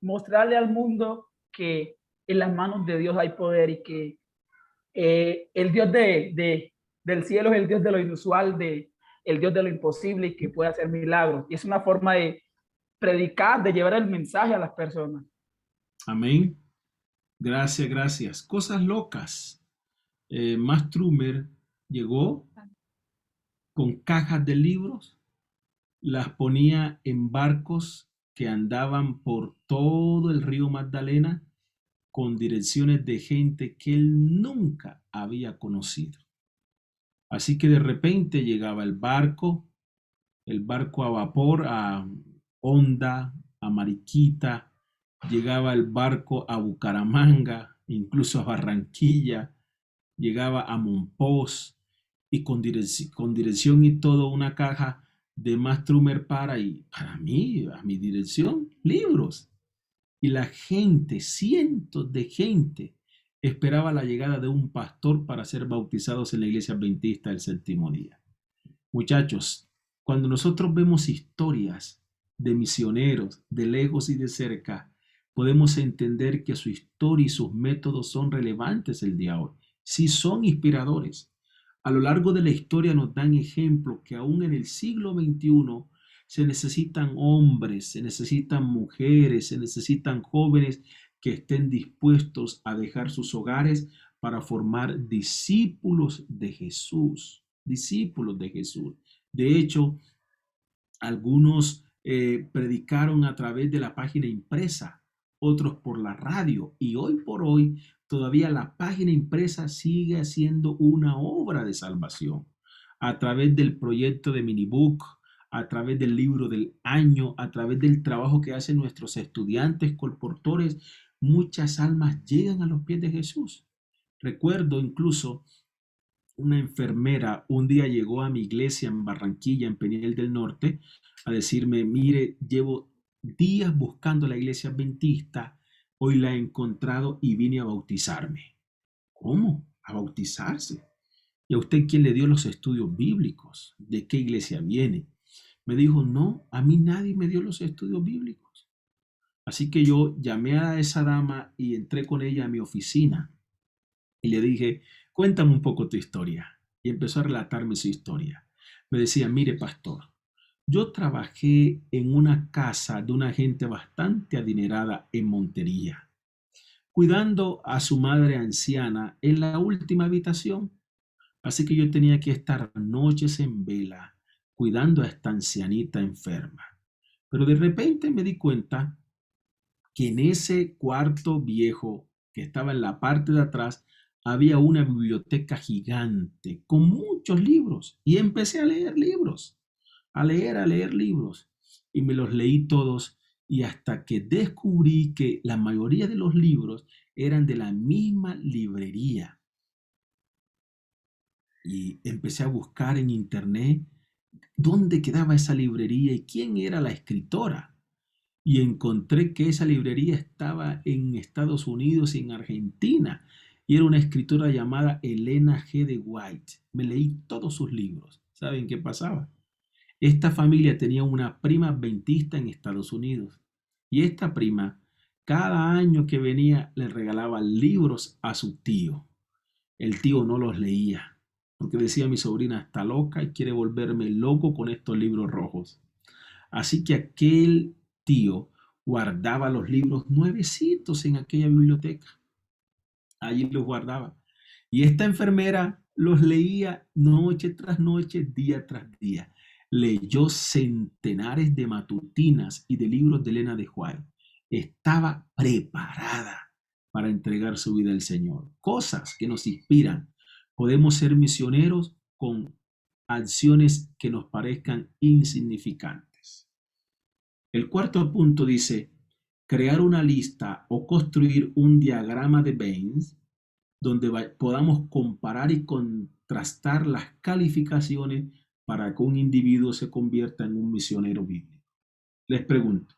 mostrarle al mundo que en las manos de Dios hay poder y que el Dios del cielo es el Dios de lo inusual, el Dios de lo imposible y que puede hacer milagros. Y es una forma de predicar, de llevar el mensaje a las personas. Amén. Gracias, gracias. Cosas locas. Mastrumer llegó con cajas de libros, las ponía en barcos que andaban por todo el río Magdalena con direcciones de gente que él nunca había conocido. Así que de repente llegaba el barco a vapor, a Honda, a Mariquita, llegaba el barco a Bucaramanga, incluso a Barranquilla, llegaba a Monpós, y con dirección y todo, una caja de Mastrumer para mí, a mi dirección, libros. Y la gente, cientos de gente, esperaba la llegada de un pastor para ser bautizados en la iglesia adventista del séptimo día. Muchachos, cuando nosotros vemos historias de misioneros de lejos y de cerca, podemos entender que su historia y sus métodos son relevantes el día de hoy. Sí, son inspiradores. A lo largo de la historia nos dan ejemplos que aún en el siglo XXI se necesitan hombres, se necesitan mujeres, se necesitan jóvenes que estén dispuestos a dejar sus hogares para formar discípulos de Jesús, discípulos de Jesús. De hecho, algunos predicaron a través de la página impresa, otros por la radio, y hoy por hoy todavía la página impresa sigue siendo una obra de salvación. a través del proyecto de Minibook, a través del libro del año, a través del trabajo que hacen nuestros estudiantes colportores, muchas almas llegan a los pies de Jesús. Recuerdo incluso una enfermera un día llegó a mi iglesia en Barranquilla, en Peniel del Norte, a decirme, mire, llevo días buscando la iglesia adventista, hoy la he encontrado y vine a bautizarme. ¿Cómo? ¿A bautizarse? ¿Y a usted quién le dio los estudios bíblicos? ¿De qué iglesia viene? Me dijo, no, a mí nadie me dio los estudios bíblicos. Así que yo llamé a esa dama y entré con ella a mi oficina y le dije, cuéntame un poco tu historia. Y empezó a relatarme su historia. Me decía, mire, pastor, yo trabajé en una casa de una gente bastante adinerada en Montería, cuidando a su madre anciana en la última habitación. Así que yo tenía que estar noches en vela, cuidando a esta ancianita enferma. Pero de repente me di cuenta que en ese cuarto viejo que estaba en la parte de atrás había una biblioteca gigante con muchos libros y empecé a leer libros, a leer libros y me los leí todos y hasta que descubrí que la mayoría de los libros eran de la misma librería. Y empecé a buscar en internet dónde quedaba esa librería y quién era la escritora. Y encontré que esa librería estaba en Estados Unidos y en Argentina. Y era una escritora llamada Elena G. de White. Me leí todos sus libros. ¿Saben qué pasaba? Esta familia tenía una prima adventista en Estados Unidos. Y esta prima, cada año que venía, le regalaba libros a su tío. El tío no los leía, porque decía, mi sobrina está loca y quiere volverme loco con estos libros rojos. Así que aquel tío guardaba los libros nuevecitos en aquella biblioteca. Allí los guardaba. Y esta enfermera los leía noche tras noche, día tras día. Leyó centenares de matutinas y de libros de Elena de White. Estaba preparada para entregar su vida al Señor. Cosas que nos inspiran. Podemos ser misioneros con acciones que nos parezcan insignificantes. El cuarto punto dice, crear una lista o construir un diagrama de Venn donde podamos comparar y contrastar las calificaciones para que un individuo se convierta en un misionero bíblico. Les pregunto,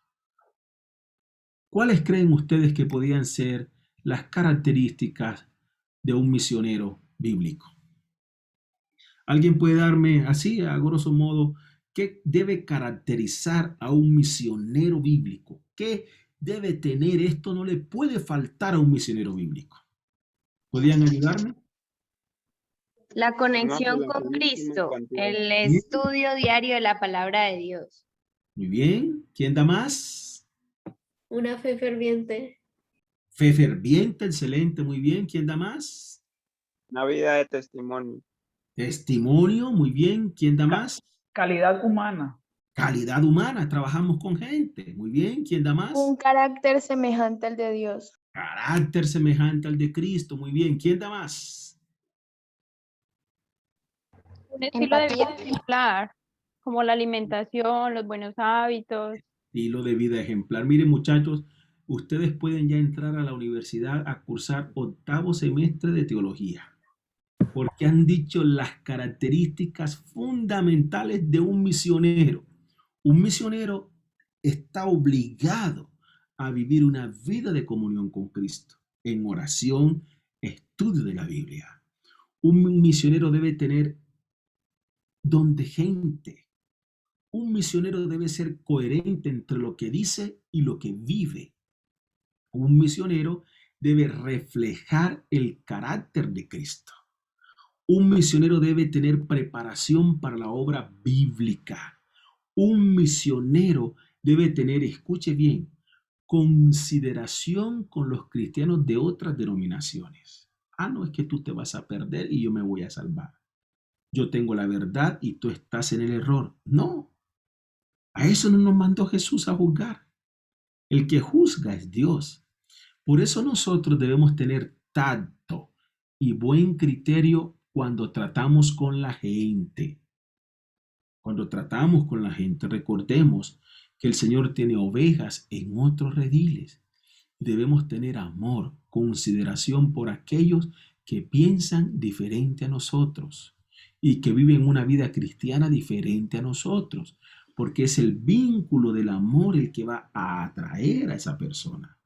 ¿cuáles creen ustedes que podían ser las características de un misionero bíblico? ¿Alguien puede darme así, a grosso modo, qué debe caracterizar a un misionero bíblico? ¿Qué debe tener? Esto no le puede faltar a un misionero bíblico. ¿Podrían ayudarme? La conexión con Cristo, el estudio diario de la palabra de Dios. Muy bien. ¿Quién da más? Una fe ferviente. Fe ferviente, excelente, muy bien. ¿Quién da más? Una vida de testimonio. Testimonio, muy bien. ¿Quién da más? Calidad humana. Calidad humana, trabajamos con gente. Muy bien. ¿Quién da más? Un carácter semejante al de Dios. Carácter semejante al de Cristo. Muy bien. ¿Quién da más? Un estilo de vida ejemplar, como la alimentación, los buenos hábitos. Estilo de vida ejemplar. Miren, muchachos, ustedes pueden ya entrar a la universidad a cursar 8º semestre de teología, porque han dicho las características fundamentales de un misionero. Un misionero está obligado a vivir una vida de comunión con Cristo, en oración, estudio de la Biblia. Un misionero debe tener don de gente. Un misionero debe ser coherente entre lo que dice y lo que vive. Un misionero debe reflejar el carácter de Cristo. Un misionero debe tener preparación para la obra bíblica. Un misionero debe tener, escuche bien, consideración con los cristianos de otras denominaciones. No es que tú te vas a perder y yo me voy a salvar. Yo tengo la verdad y tú estás en el error. No, a eso no nos mandó Jesús a juzgar. El que juzga es Dios. Por eso nosotros debemos tener tacto y buen criterio cuando tratamos con la gente. Cuando tratamos con la gente, recordemos que el Señor tiene ovejas en otros rediles. Debemos tener amor, consideración por aquellos que piensan diferente a nosotros y que viven una vida cristiana diferente a nosotros, porque es el vínculo del amor el que va a atraer a esa persona.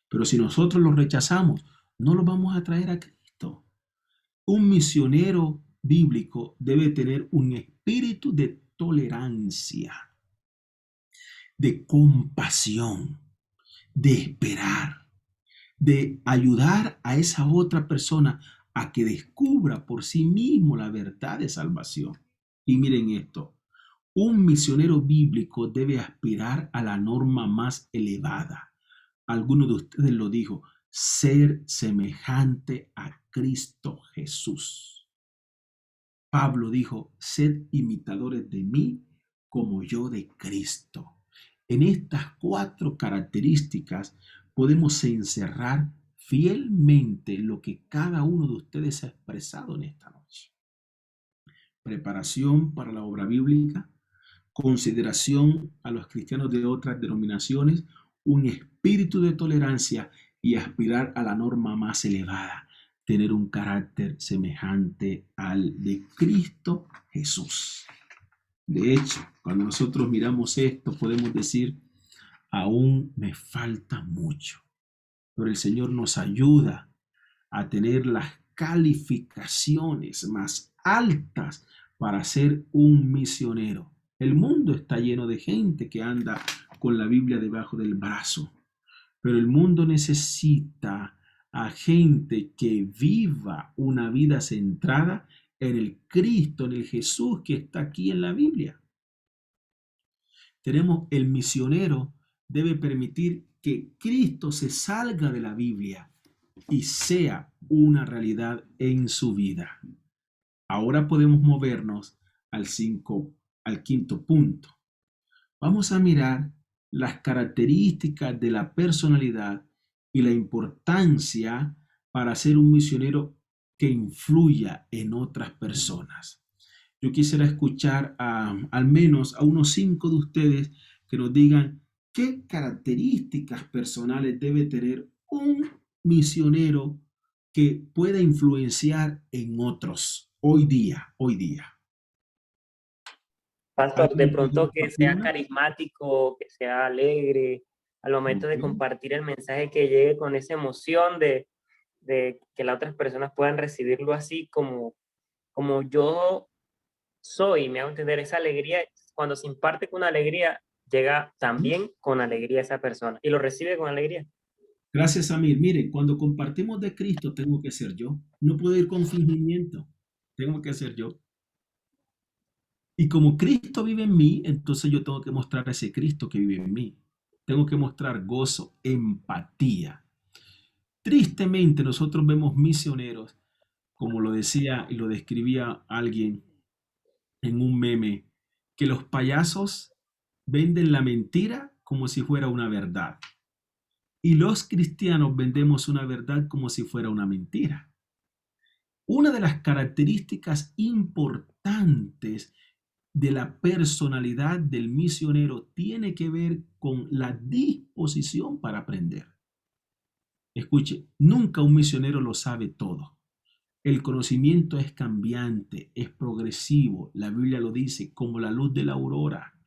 Pero si nosotros lo rechazamos, no lo vamos a atraer a Cristo. Un misionero bíblico debe tener un espíritu de tolerancia, de compasión, de esperar, de ayudar a esa otra persona a que descubra por sí mismo la verdad de salvación. Y miren esto, un misionero bíblico debe aspirar a la norma más elevada. Alguno de ustedes lo dijo, ser semejante a Cristo Jesús. Pablo dijo, sed imitadores de mí como yo de Cristo. En estas 4 características podemos encerrar fielmente lo que cada uno de ustedes ha expresado en esta noche. Preparación para la obra bíblica, consideración a los cristianos de otras denominaciones, un espíritu de tolerancia y aspirar a la norma más elevada, tener un carácter semejante al de Cristo Jesús. De hecho, cuando nosotros miramos esto, podemos decir, aún me falta mucho, pero el Señor nos ayuda a tener las calificaciones más altas para ser un misionero. El mundo está lleno de gente que anda con la Biblia debajo del brazo, pero el mundo necesita a gente que viva una vida centrada en el Cristo, en el Jesús que está aquí en la Biblia. El misionero debe permitir que Cristo se salga de la Biblia y sea una realidad en su vida. Ahora podemos movernos al quinto punto. Vamos a mirar las características de la personalidad y la importancia para ser un misionero que influya en otras personas. Yo quisiera escuchar al menos a unos 5 de ustedes que nos digan qué características personales debe tener un misionero que pueda influenciar en otros hoy día. Pastor, de pronto que sea carismático, que sea alegre, al momento de compartir el mensaje que llegue con esa emoción de que las otras personas puedan recibirlo así como yo soy, me hago entender, esa alegría, cuando se imparte con alegría, llega también con alegría esa persona y lo recibe con alegría. Gracias, Amir. Miren, cuando compartimos de Cristo, tengo que ser yo. No puedo ir con fingimiento. Tengo que ser yo. Y como Cristo vive en mí, entonces yo tengo que mostrar a ese Cristo que vive en mí. Tengo que mostrar gozo, empatía. Tristemente, nosotros vemos misioneros, como lo decía y lo describía alguien en un meme, que los payasos venden la mentira como si fuera una verdad. Y los cristianos vendemos una verdad como si fuera una mentira. Una de las características importantes de la personalidad del misionero tiene que ver con la disposición para aprender. Escuche, nunca un misionero lo sabe todo. El conocimiento es cambiante, es progresivo. La Biblia lo dice, como la luz de la aurora.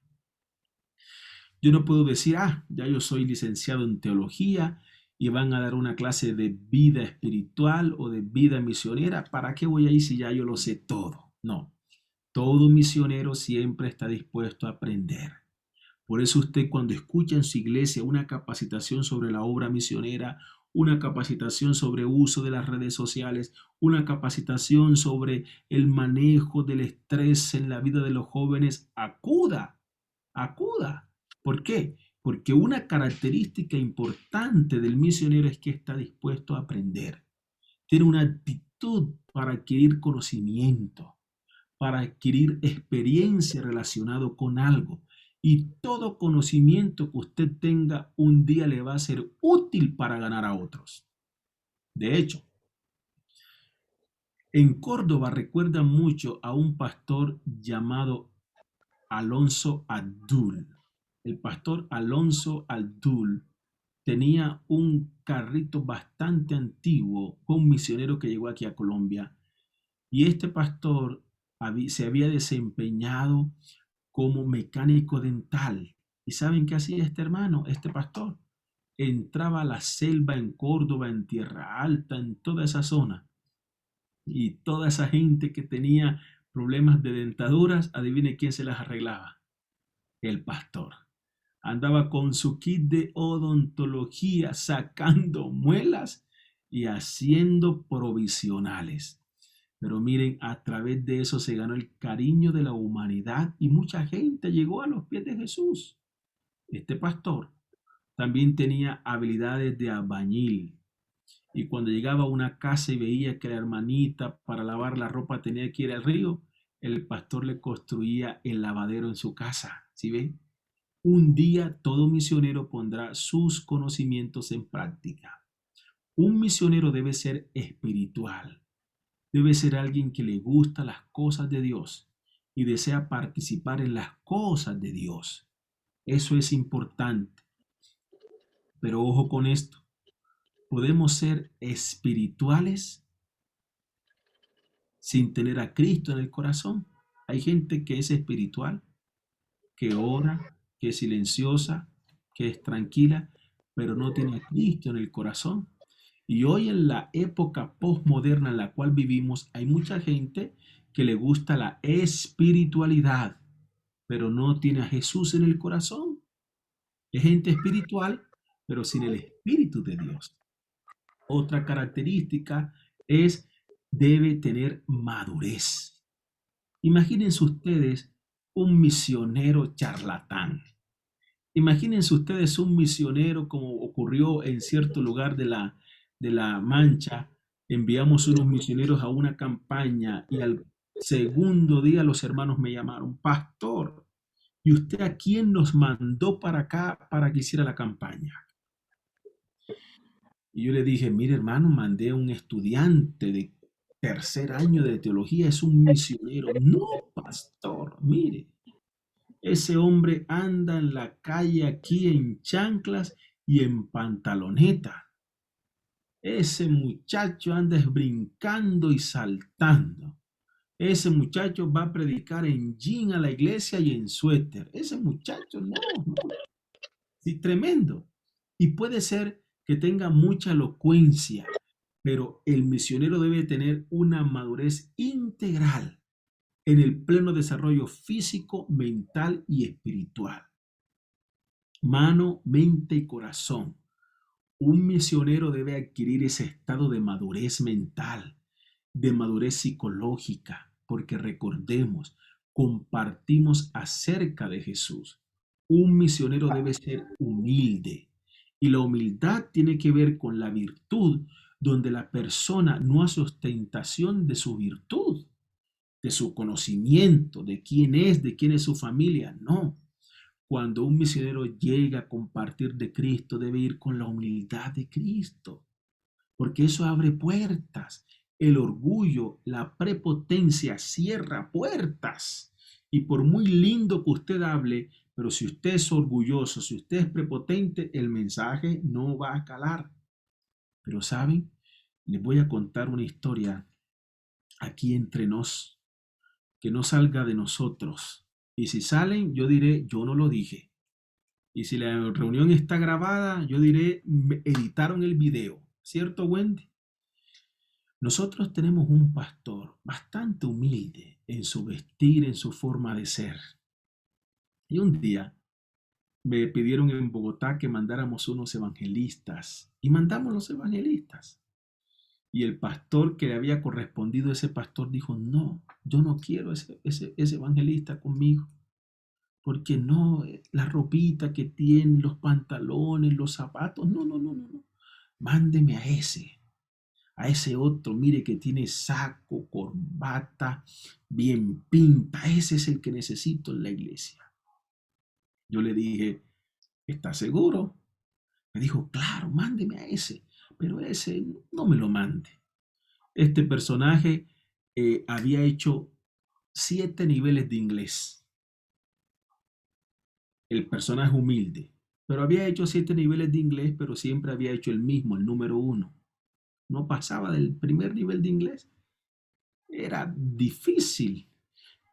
Yo no puedo decir, ya yo soy licenciado en teología y van a dar una clase de vida espiritual o de vida misionera. ¿Para qué voy a ir si ya yo lo sé todo? No. Todo misionero siempre está dispuesto a aprender. Por eso usted cuando escucha en su iglesia una capacitación sobre la obra misionera, una capacitación sobre uso de las redes sociales, una capacitación sobre el manejo del estrés en la vida de los jóvenes, acuda. ¿Por qué? Porque una característica importante del misionero es que está dispuesto a aprender. Tiene una actitud para adquirir conocimiento, para adquirir experiencia relacionado con algo. Y todo conocimiento que usted tenga un día le va a ser útil para ganar a otros. De hecho, En Córdoba recuerdan mucho a un pastor llamado Alonso Abdul. El pastor Alonso Abdul tenía un carrito bastante antiguo, fue un misionero que llegó aquí a Colombia, y este pastor se había desempeñado como mecánico dental. ¿Y saben qué hacía este hermano, este pastor? Entraba a la selva en Córdoba, en Tierra Alta, en toda esa zona, y toda esa gente que tenía problemas de dentaduras, adivine quién se las arreglaba. El pastor. Andaba con su kit de odontología sacando muelas y haciendo provisionales. Pero miren, a través de eso se ganó el cariño de la humanidad y mucha gente llegó a los pies de Jesús. Este pastor también tenía habilidades de albañil. Y cuando llegaba a una casa y veía que la hermanita para lavar la ropa tenía que ir al río, el pastor le construía el lavadero en su casa. ¿Sí ven? Un día todo misionero pondrá sus conocimientos en práctica. Un misionero debe ser espiritual. Debe ser alguien que le gusta las cosas de Dios y desea participar en las cosas de Dios. Eso es importante. Pero ojo con esto. Podemos ser espirituales sin tener a Cristo en el corazón. Hay gente que es espiritual, que ora, que es silenciosa, que es tranquila, pero no tiene a Cristo en el corazón. Y hoy en la época postmoderna en la cual vivimos, hay mucha gente que le gusta la espiritualidad, pero no tiene a Jesús en el corazón. Es gente espiritual, pero sin el Espíritu de Dios. Otra característica es, debe tener madurez. Imagínense ustedes un misionero charlatán. Imagínense ustedes un misionero como ocurrió en cierto lugar de la Mancha. Enviamos unos misioneros a una campaña y al segundo día los hermanos me llamaron, pastor, ¿y usted a quién nos mandó para acá para que hiciera la campaña? Y yo le dije, mire hermano, mandé a un estudiante de tercer año de teología, es un misionero. No, pastor, mire, ese hombre anda en la calle aquí en chanclas y en pantaloneta. Ese muchacho anda brincando y saltando. Ese muchacho va a predicar en jean a la iglesia y en suéter. Ese muchacho, no. Sí, tremendo. Y puede ser que tenga mucha elocuencia, pero el misionero debe tener una madurez integral en el pleno desarrollo físico, mental y espiritual. Mano, mente y corazón. Un misionero debe adquirir ese estado de madurez mental, de madurez psicológica, porque recordemos, compartimos acerca de Jesús. Un misionero debe ser humilde y la humildad tiene que ver con la virtud, donde la persona no hace ostentación de su virtud, de su conocimiento, de quién es su familia, no. Cuando un misionero llega a compartir de Cristo, debe ir con la humildad de Cristo, porque eso abre puertas. El orgullo, la prepotencia cierra puertas. Y por muy lindo que usted hable, pero si usted es orgulloso, si usted es prepotente, el mensaje no va a calar. Pero ¿saben? Les voy a contar una historia aquí entre nos, que no salga de nosotros. Y si salen, yo diré, yo no lo dije. Y si la reunión está grabada, yo diré, me editaron el video. ¿Cierto, Wendy? Nosotros tenemos un pastor bastante humilde en su vestir, en su forma de ser. Y un día me pidieron en Bogotá que mandáramos unos evangelistas. Y mandamos los evangelistas. Y el pastor que le había correspondido, ese pastor dijo, no, yo no quiero ese evangelista conmigo. Porque no, la ropita que tiene, los pantalones, los zapatos, no. Mándeme a ese otro, mire que tiene saco, corbata, bien pinta. Ese es el que necesito en la iglesia. Yo le dije, ¿estás seguro? Me dijo, claro, mándeme a ese. Pero ese no me lo mande. Este personaje había hecho 7 niveles de inglés. El personaje humilde. Pero había hecho 7 niveles de inglés, pero siempre había hecho el mismo, el número 1. No pasaba del primer nivel de inglés. Era difícil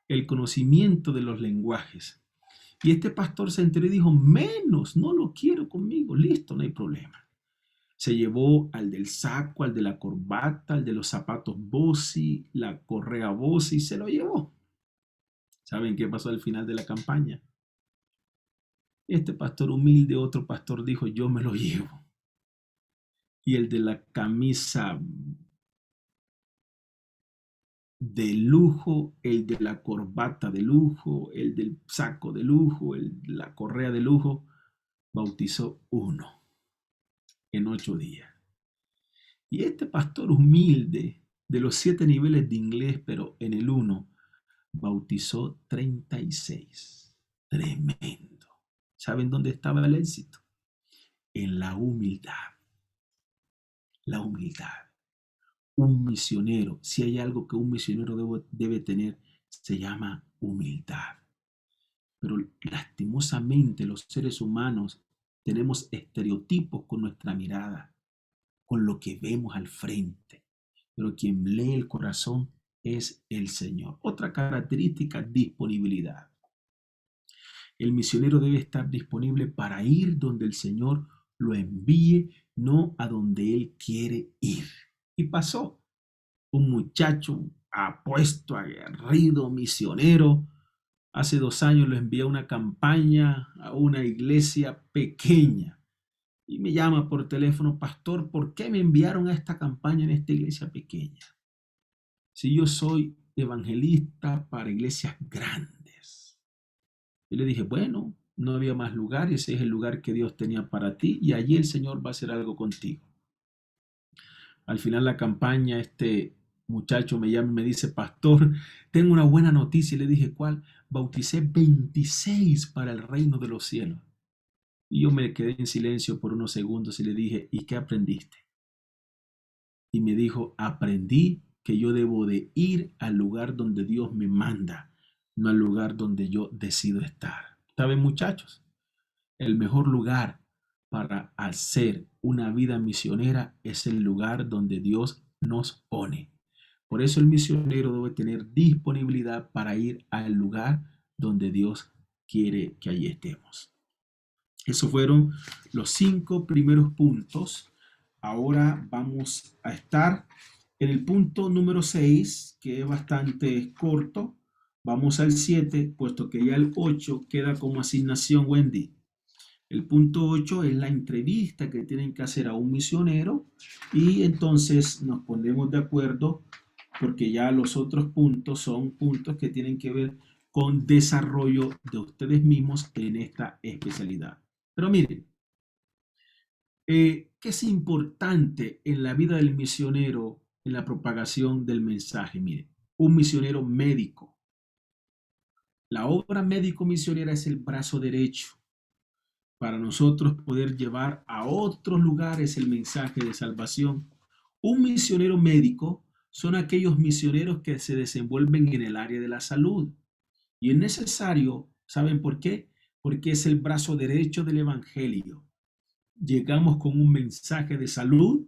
el conocimiento de los lenguajes. Y este pastor se enteró y dijo, menos, no lo quiero conmigo. Listo, no hay problema. Se llevó al del saco, al de la corbata, al de los zapatos Bossi, la correa Bossi, se lo llevó. ¿Saben qué pasó al final de la campaña? Este pastor humilde, otro pastor dijo, yo me lo llevo. Y el de la camisa de lujo, el de la corbata de lujo, el del saco de lujo, el de la correa de lujo, bautizó uno en 8 días. Y este pastor humilde, de los 7 niveles de inglés, pero en el 1, bautizó 36. Tremendo. ¿Saben dónde estaba el éxito? En la humildad. La humildad. Un misionero, si hay algo que un misionero debe tener, se llama humildad. Pero lastimosamente los seres humanos tenemos estereotipos con nuestra mirada, con lo que vemos al frente. Pero quien lee el corazón es el Señor. Otra característica, disponibilidad. El misionero debe estar disponible para ir donde el Señor lo envíe, no a donde él quiere ir. Y pasó. Un muchacho apuesto, aguerrido, misionero. Hace 2 años lo envié a una campaña, a una iglesia pequeña. Y me llama por teléfono, pastor, ¿por qué me enviaron a esta campaña en esta iglesia pequeña? Si yo soy evangelista para iglesias grandes. Yo le dije, bueno, no había más lugar, ese es el lugar que Dios tenía para ti y allí el Señor va a hacer algo contigo. Al final la campaña, este muchacho me llama y me dice, pastor, tengo una buena noticia. Y le dije, ¿cuál? Bauticé 26 para el reino de los cielos. Y yo me quedé en silencio por unos segundos y le dije, ¿y qué aprendiste? Y me dijo, aprendí que yo debo de ir al lugar donde Dios me manda, no al lugar donde yo decido estar. ¿Saben, muchachos? El mejor lugar para hacer una vida misionera es el lugar donde Dios nos pone. Por eso el misionero debe tener disponibilidad para ir al lugar donde Dios quiere que allí estemos. Esos fueron los 5 primeros puntos. Ahora vamos a estar en el punto número 6, que es bastante corto. Vamos al 7, puesto que ya el 8 queda como asignación, Wendy. El punto 8 es la entrevista que tienen que hacer a un misionero y entonces nos ponemos de acuerdo porque ya los otros puntos son puntos que tienen que ver con desarrollo de ustedes mismos en esta especialidad. Pero miren, ¿qué es importante en la vida del misionero en la propagación del mensaje? Miren, un misionero médico. La obra médico-misionera es el brazo derecho para nosotros poder llevar a otros lugares el mensaje de salvación. Un misionero médico son aquellos misioneros que se desenvuelven en el área de la salud. Y es necesario, ¿saben por qué? Porque es el brazo derecho del evangelio. Llegamos con un mensaje de salud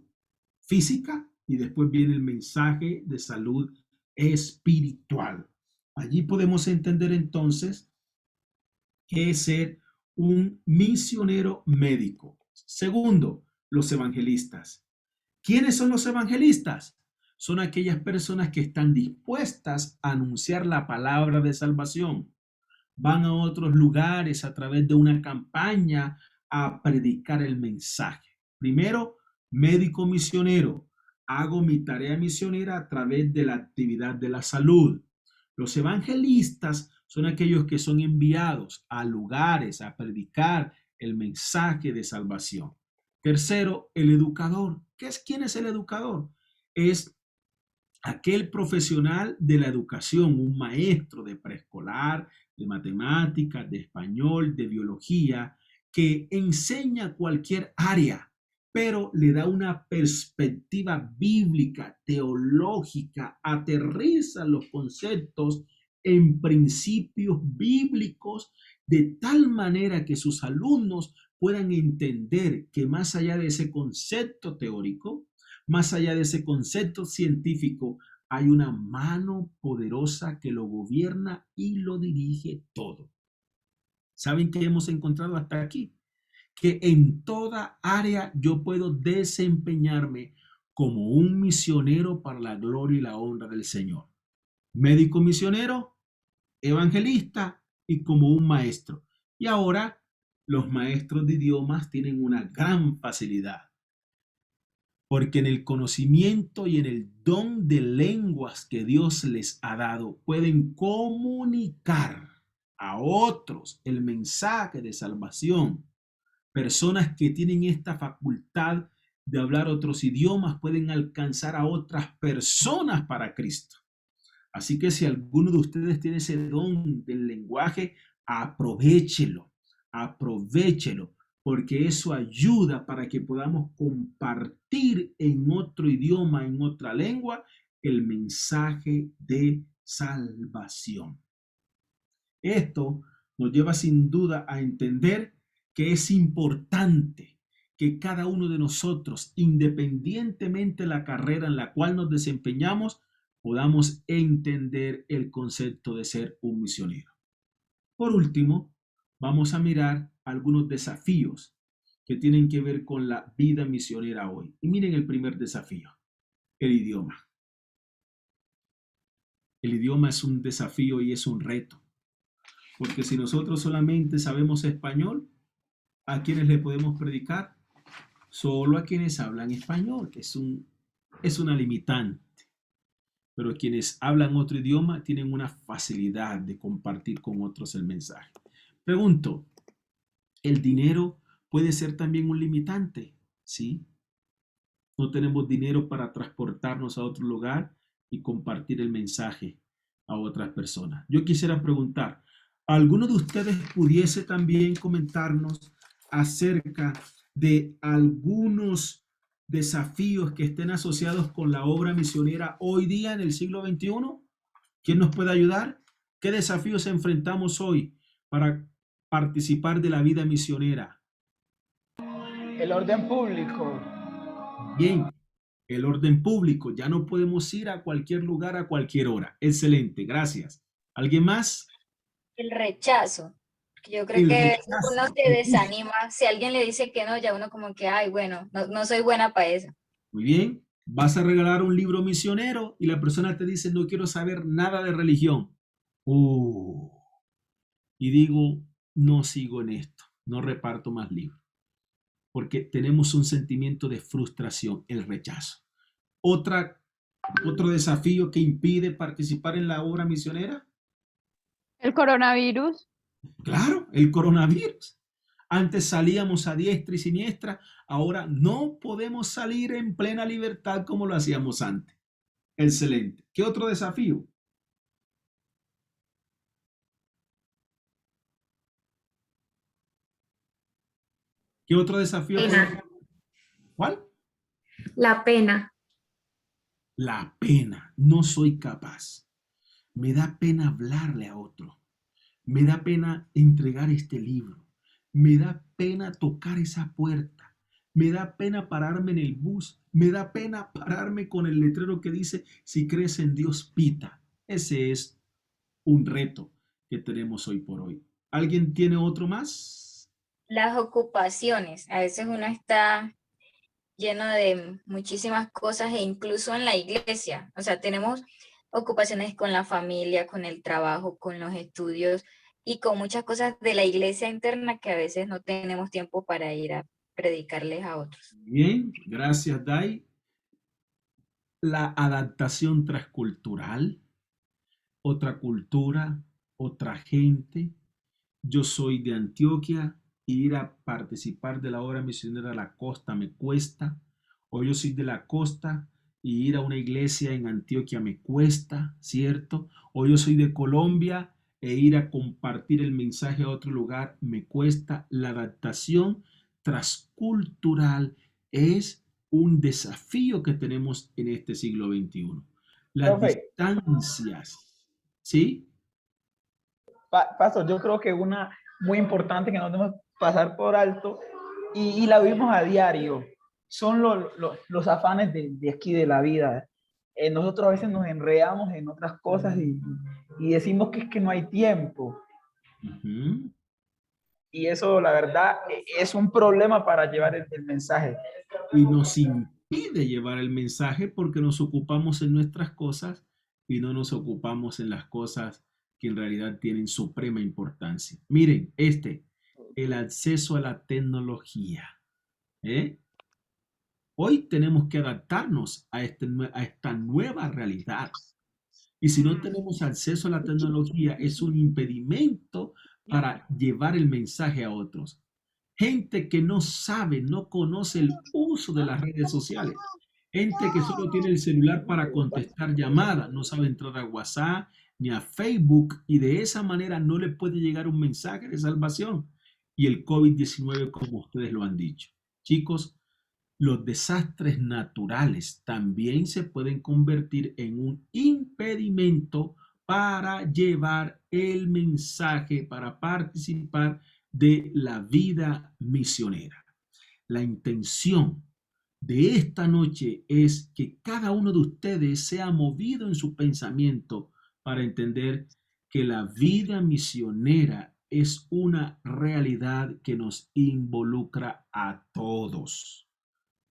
física y después viene el mensaje de salud espiritual. Allí podemos entender entonces qué es ser un misionero médico. Segundo, los evangelistas. ¿Quiénes son los evangelistas? Son aquellas personas que están dispuestas a anunciar la palabra de salvación. Van a otros lugares a través de una campaña a predicar el mensaje. Primero, médico misionero. Hago mi tarea misionera a través de la actividad de la salud. Los evangelistas son aquellos que son enviados a lugares a predicar el mensaje de salvación. Tercero, el educador. ¿Quién es el educador? Es aquel profesional de la educación, un maestro de preescolar, de matemáticas, de español, de biología, que enseña cualquier área, pero le da una perspectiva bíblica, teológica, aterriza los conceptos en principios bíblicos de tal manera que sus alumnos puedan entender que más allá de ese concepto teórico, más allá de ese concepto científico, hay una mano poderosa que lo gobierna y lo dirige todo. ¿Saben qué hemos encontrado hasta aquí? Que en toda área yo puedo desempeñarme como un misionero para la gloria y la honra del Señor. Médico misionero, evangelista y como un maestro. Y ahora los maestros de idiomas tienen una gran facilidad, porque en el conocimiento y en el don de lenguas que Dios les ha dado, pueden comunicar a otros el mensaje de salvación. Personas que tienen esta facultad de hablar otros idiomas pueden alcanzar a otras personas para Cristo. Así que si alguno de ustedes tiene ese don del lenguaje, aprovéchelo, porque eso ayuda para que podamos compartir en otro idioma, en otra lengua, el mensaje de salvación. Esto nos lleva sin duda a entender que es importante que cada uno de nosotros, independientemente de la carrera en la cual nos desempeñamos, podamos entender el concepto de ser un misionero. Por último, vamos a mirar algunos desafíos que tienen que ver con la vida misionera hoy. Y miren el primer desafío, el idioma. El idioma es un desafío y es un reto, porque si nosotros solamente sabemos español, ¿a quiénes le podemos predicar? Solo a quienes hablan español. Es una limitante. Pero quienes hablan otro idioma tienen una facilidad de compartir con otros el mensaje. Pregunto, ¿el dinero puede ser también un limitante? Sí. No tenemos dinero para transportarnos a otro lugar y compartir el mensaje a otras personas. Yo quisiera preguntar, ¿alguno de ustedes pudiese también comentarnos acerca de algunos desafíos que estén asociados con la obra misionera hoy día en el siglo XXI? ¿Quién nos puede ayudar? ¿Qué desafíos enfrentamos hoy para participar de la vida misionera? El orden público. Bien, el orden público. Ya no podemos ir a cualquier lugar a cualquier hora. Excelente, gracias. ¿Alguien más? El rechazo. Yo creo que uno se desanima. Si alguien le dice que no, ya uno como que, ay, bueno, no soy buena para eso. Muy bien. Vas a regalar un libro misionero y la persona te dice, no quiero saber nada de religión. Y digo, no sigo en esto, no reparto más libros. Porque tenemos un sentimiento de frustración, el rechazo. Otro desafío que impide participar en la obra misionera. El coronavirus. Claro, el coronavirus. Antes salíamos a diestra y siniestra, ahora no podemos salir en plena libertad como lo hacíamos antes. Excelente. ¿Qué otro desafío? ¿Qué otro desafío? Pena. ¿Cuál? La pena. La pena. No soy capaz. Me da pena hablarle a otro. Me da pena entregar este libro. Me da pena tocar esa puerta. Me da pena pararme en el bus. Me da pena pararme con el letrero que dice, si crees en Dios, pita. Ese es un reto que tenemos hoy por hoy. ¿Alguien tiene otro más? Las ocupaciones. A veces uno está lleno de muchísimas cosas e incluso en la iglesia. O sea, tenemos ocupaciones con la familia, con el trabajo, con los estudios y con muchas cosas de la iglesia interna que a veces no tenemos tiempo para ir a predicarles a otros. Bien, gracias, Dai. La adaptación transcultural, otra cultura, otra gente. Yo soy de Antioquia, ir a participar de la obra misionera a la costa me cuesta, o yo soy de la costa y ir a una iglesia en Antioquia me cuesta, ¿cierto? O yo soy de Colombia e ir a compartir el mensaje a otro lugar me cuesta. La adaptación transcultural es un desafío que tenemos en este siglo XXI. Las distancias, ¿sí? Pastor, yo creo que una muy importante que no debemos pasar por alto y la vivimos a diario son los afanes de aquí de la vida. Nosotros a veces nos enredamos en otras cosas y decimos que es que no hay tiempo. Y eso, la verdad, es un problema para llevar el mensaje. Y nos impide llevar el mensaje porque nos ocupamos en nuestras cosas y no nos ocupamos en las cosas que en realidad tienen suprema importancia. Miren, el acceso a la tecnología. Hoy tenemos que adaptarnos a esta nueva realidad. Y si no tenemos acceso a la tecnología, es un impedimento para llevar el mensaje a otros. Gente que no sabe, no conoce el uso de las redes sociales. Gente que solo tiene el celular para contestar llamadas, no sabe entrar a WhatsApp ni a Facebook y de esa manera no le puede llegar un mensaje de salvación. Y el COVID-19, como ustedes lo han dicho. Chicos, los desastres naturales también se pueden convertir en un impedimento para llevar el mensaje, para participar de la vida misionera. La intención de esta noche es que cada uno de ustedes sea movido en su pensamiento para entender que la vida misionera es una realidad que nos involucra a todos.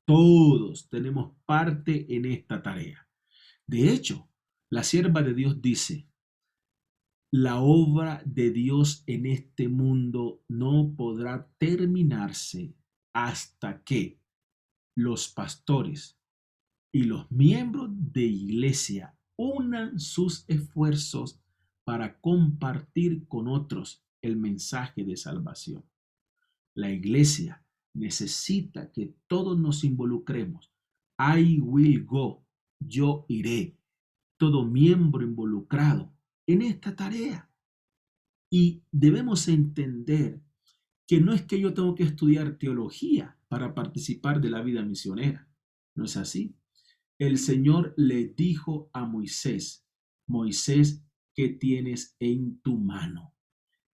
Todos tenemos parte en esta tarea. De hecho, la sierva de Dios dice, la obra de Dios en este mundo no podrá terminarse hasta que los pastores y los miembros de iglesia unan sus esfuerzos para compartir con otros el mensaje de salvación. La iglesia necesita que todos nos involucremos. I will go, yo iré. Todo miembro involucrado en esta tarea. Y debemos entender que no es que yo tengo que estudiar teología para participar de la vida misionera. No es así. El Señor le dijo a Moisés, Moisés, ¿qué tienes en tu mano?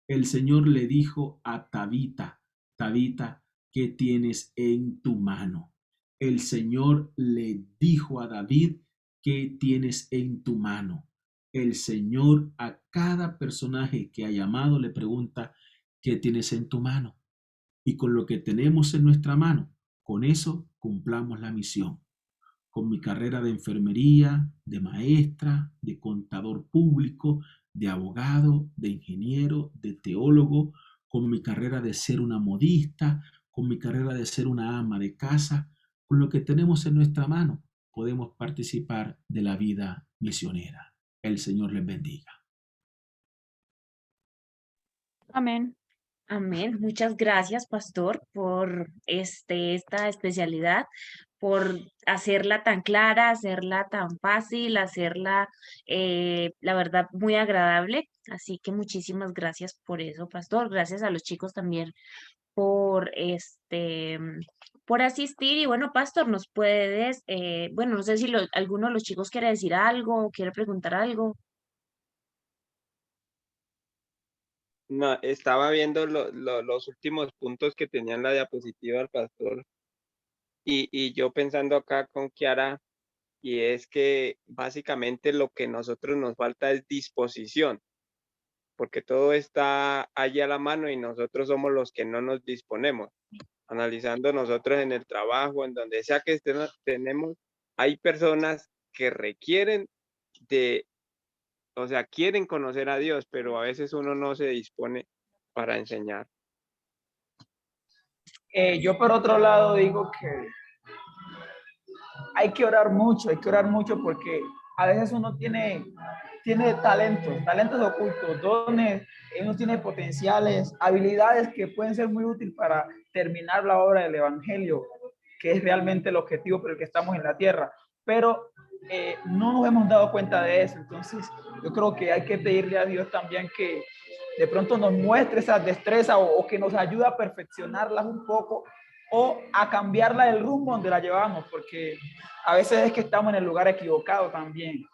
El Señor le dijo a Tabita, Tabita, ¿qué tienes en tu mano? El Señor le dijo a David, ¿qué tienes en tu mano? El Señor a cada personaje que ha llamado le pregunta, ¿qué tienes en tu mano? Y con lo que tenemos en nuestra mano, con eso cumplamos la misión. Con mi carrera de enfermería, de maestra, de contador público, de abogado, de ingeniero, de teólogo, con mi carrera de ser una modista, con mi carrera de ser una ama de casa, con lo que tenemos en nuestra mano, podemos participar de la vida misionera. El Señor les bendiga. Amén. Amén. Muchas gracias, pastor, por esta especialidad, por hacerla tan clara, hacerla tan fácil, hacerla, la verdad, muy agradable. Así que muchísimas gracias por eso, pastor. Gracias a los chicos también por por asistir. Y bueno, pastor, nos puedes, bueno, no sé si alguno de los chicos quiere decir algo o quiere preguntar algo. No, estaba viendo los últimos puntos que tenía en la diapositiva el pastor y yo pensando acá con Kiara, y es que básicamente lo que nosotros nos falta es disposición, porque todo está allí a la mano y nosotros somos los que no nos disponemos. Analizando nosotros en el trabajo, en donde sea que estemos, hay personas que requieren o sea, quieren conocer a Dios, pero a veces uno no se dispone para enseñar. Yo por otro lado digo que hay que orar mucho porque a veces uno tiene talentos ocultos, dones, uno tiene potenciales, habilidades que pueden ser muy útiles para terminar la obra del evangelio, que es realmente el objetivo por el que estamos en la tierra, pero no nos hemos dado cuenta de eso. Entonces yo creo que hay que pedirle a Dios también que de pronto nos muestre esas destrezas o que nos ayude a perfeccionarlas un poco o a cambiarla del rumbo donde la llevamos, porque a veces es que estamos en el lugar equivocado también.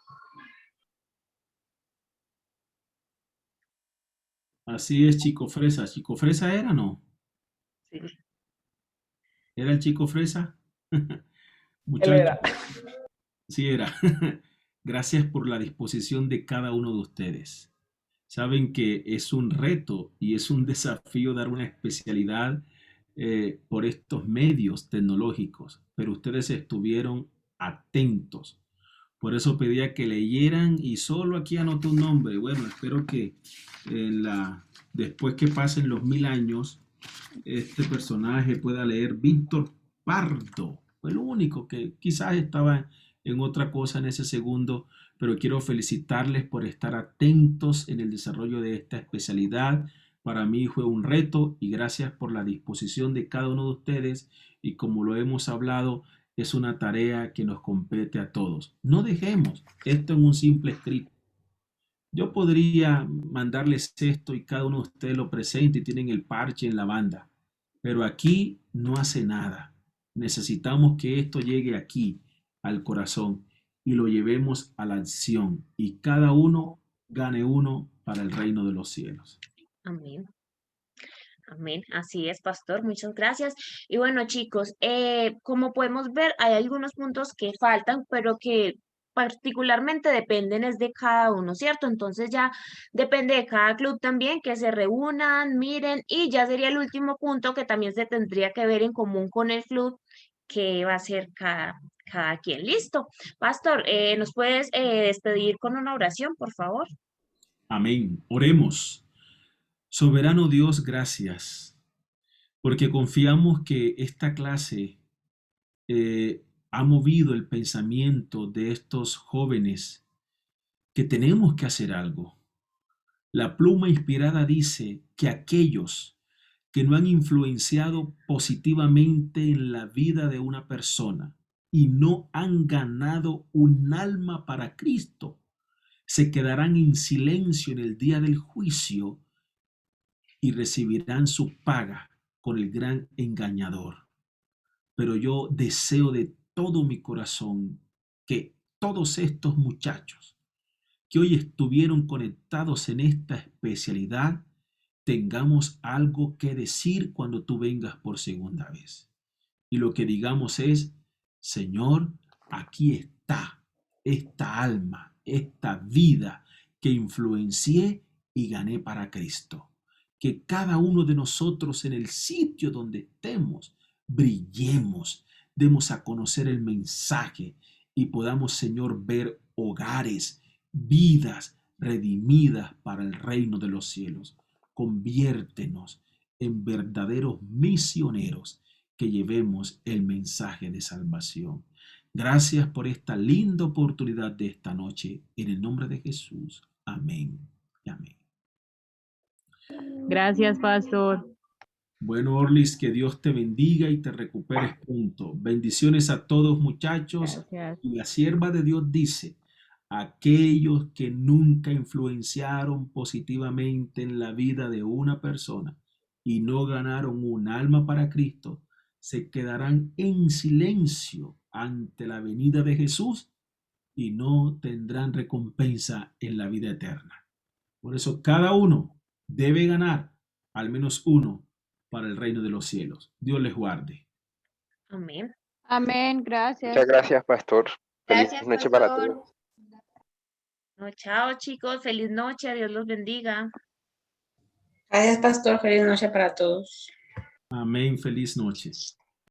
Así es, Chico Fresa. ¿Chico Fresa era o no? Sí. ¿Era el Chico Fresa? Él Muchachos, era. sí era. Gracias por la disposición de cada uno de ustedes. Saben que es un reto y es un desafío dar una especialidad por estos medios tecnológicos, pero ustedes estuvieron atentos. Por eso pedía que leyeran y solo aquí anoté un nombre. Bueno, espero que después que pasen los 1000 años, este personaje pueda leer Víctor Pardo. Fue el único que quizás estaba en otra cosa en ese segundo, pero quiero felicitarles por estar atentos en el desarrollo de esta especialidad. Para mí fue un reto y gracias por la disposición de cada uno de ustedes y como lo hemos hablado, es una tarea que nos compete a todos. No dejemos esto en un simple escrito. Yo podría mandarles esto y cada uno de ustedes lo presente y tienen el parche en la banda, pero aquí no hace nada. Necesitamos que esto llegue aquí, al corazón, y lo llevemos a la acción y cada uno gane uno para el reino de los cielos. Amén. Amén, así es, pastor, muchas gracias. Y bueno, chicos, como podemos ver, hay algunos puntos que faltan, pero que particularmente dependen es de cada uno, ¿cierto? Entonces ya depende de cada club también que se reúnan, miren, y ya sería el último punto que también se tendría que ver en común con el club, que va a ser cada quien. Listo. Pastor, ¿nos puedes despedir con una oración, por favor? Amén. Oremos. Soberano Dios, gracias, porque confiamos que esta clase ha movido el pensamiento de estos jóvenes que tenemos que hacer algo. La pluma inspirada dice que aquellos que no han influenciado positivamente en la vida de una persona y no han ganado un alma para Cristo, se quedarán en silencio en el día del juicio y recibirán su paga con el gran engañador. Pero yo deseo de todo mi corazón que todos estos muchachos que hoy estuvieron conectados en esta especialidad tengamos algo que decir cuando tú vengas por segunda vez. Y lo que digamos es, Señor, aquí está esta alma, esta vida que influencié y gané para Cristo. Que cada uno de nosotros en el sitio donde estemos, brillemos, demos a conocer el mensaje y podamos, Señor, ver hogares, vidas redimidas para el reino de los cielos. Conviértenos en verdaderos misioneros que llevemos el mensaje de salvación. Gracias por esta linda oportunidad de esta noche. En el nombre de Jesús. Amén y amén. Gracias, pastor. Bueno, Orlis, que Dios te bendiga y te recuperes pronto. Bendiciones a todos, muchachos. Gracias. Y la sierva de Dios dice, aquellos que nunca influenciaron positivamente en la vida de una persona y no ganaron un alma para Cristo, se quedarán en silencio ante la venida de Jesús y no tendrán recompensa en la vida eterna. Por eso cada uno debe ganar al menos uno para el reino de los cielos. Dios les guarde. Amén. Amén, gracias. Muchas gracias, pastor. Feliz Gracias, noche para pastor. todos. No, chao, chicos, feliz noche, Dios los bendiga. Gracias, pastor. Feliz noche para todos. Amén. Feliz noche.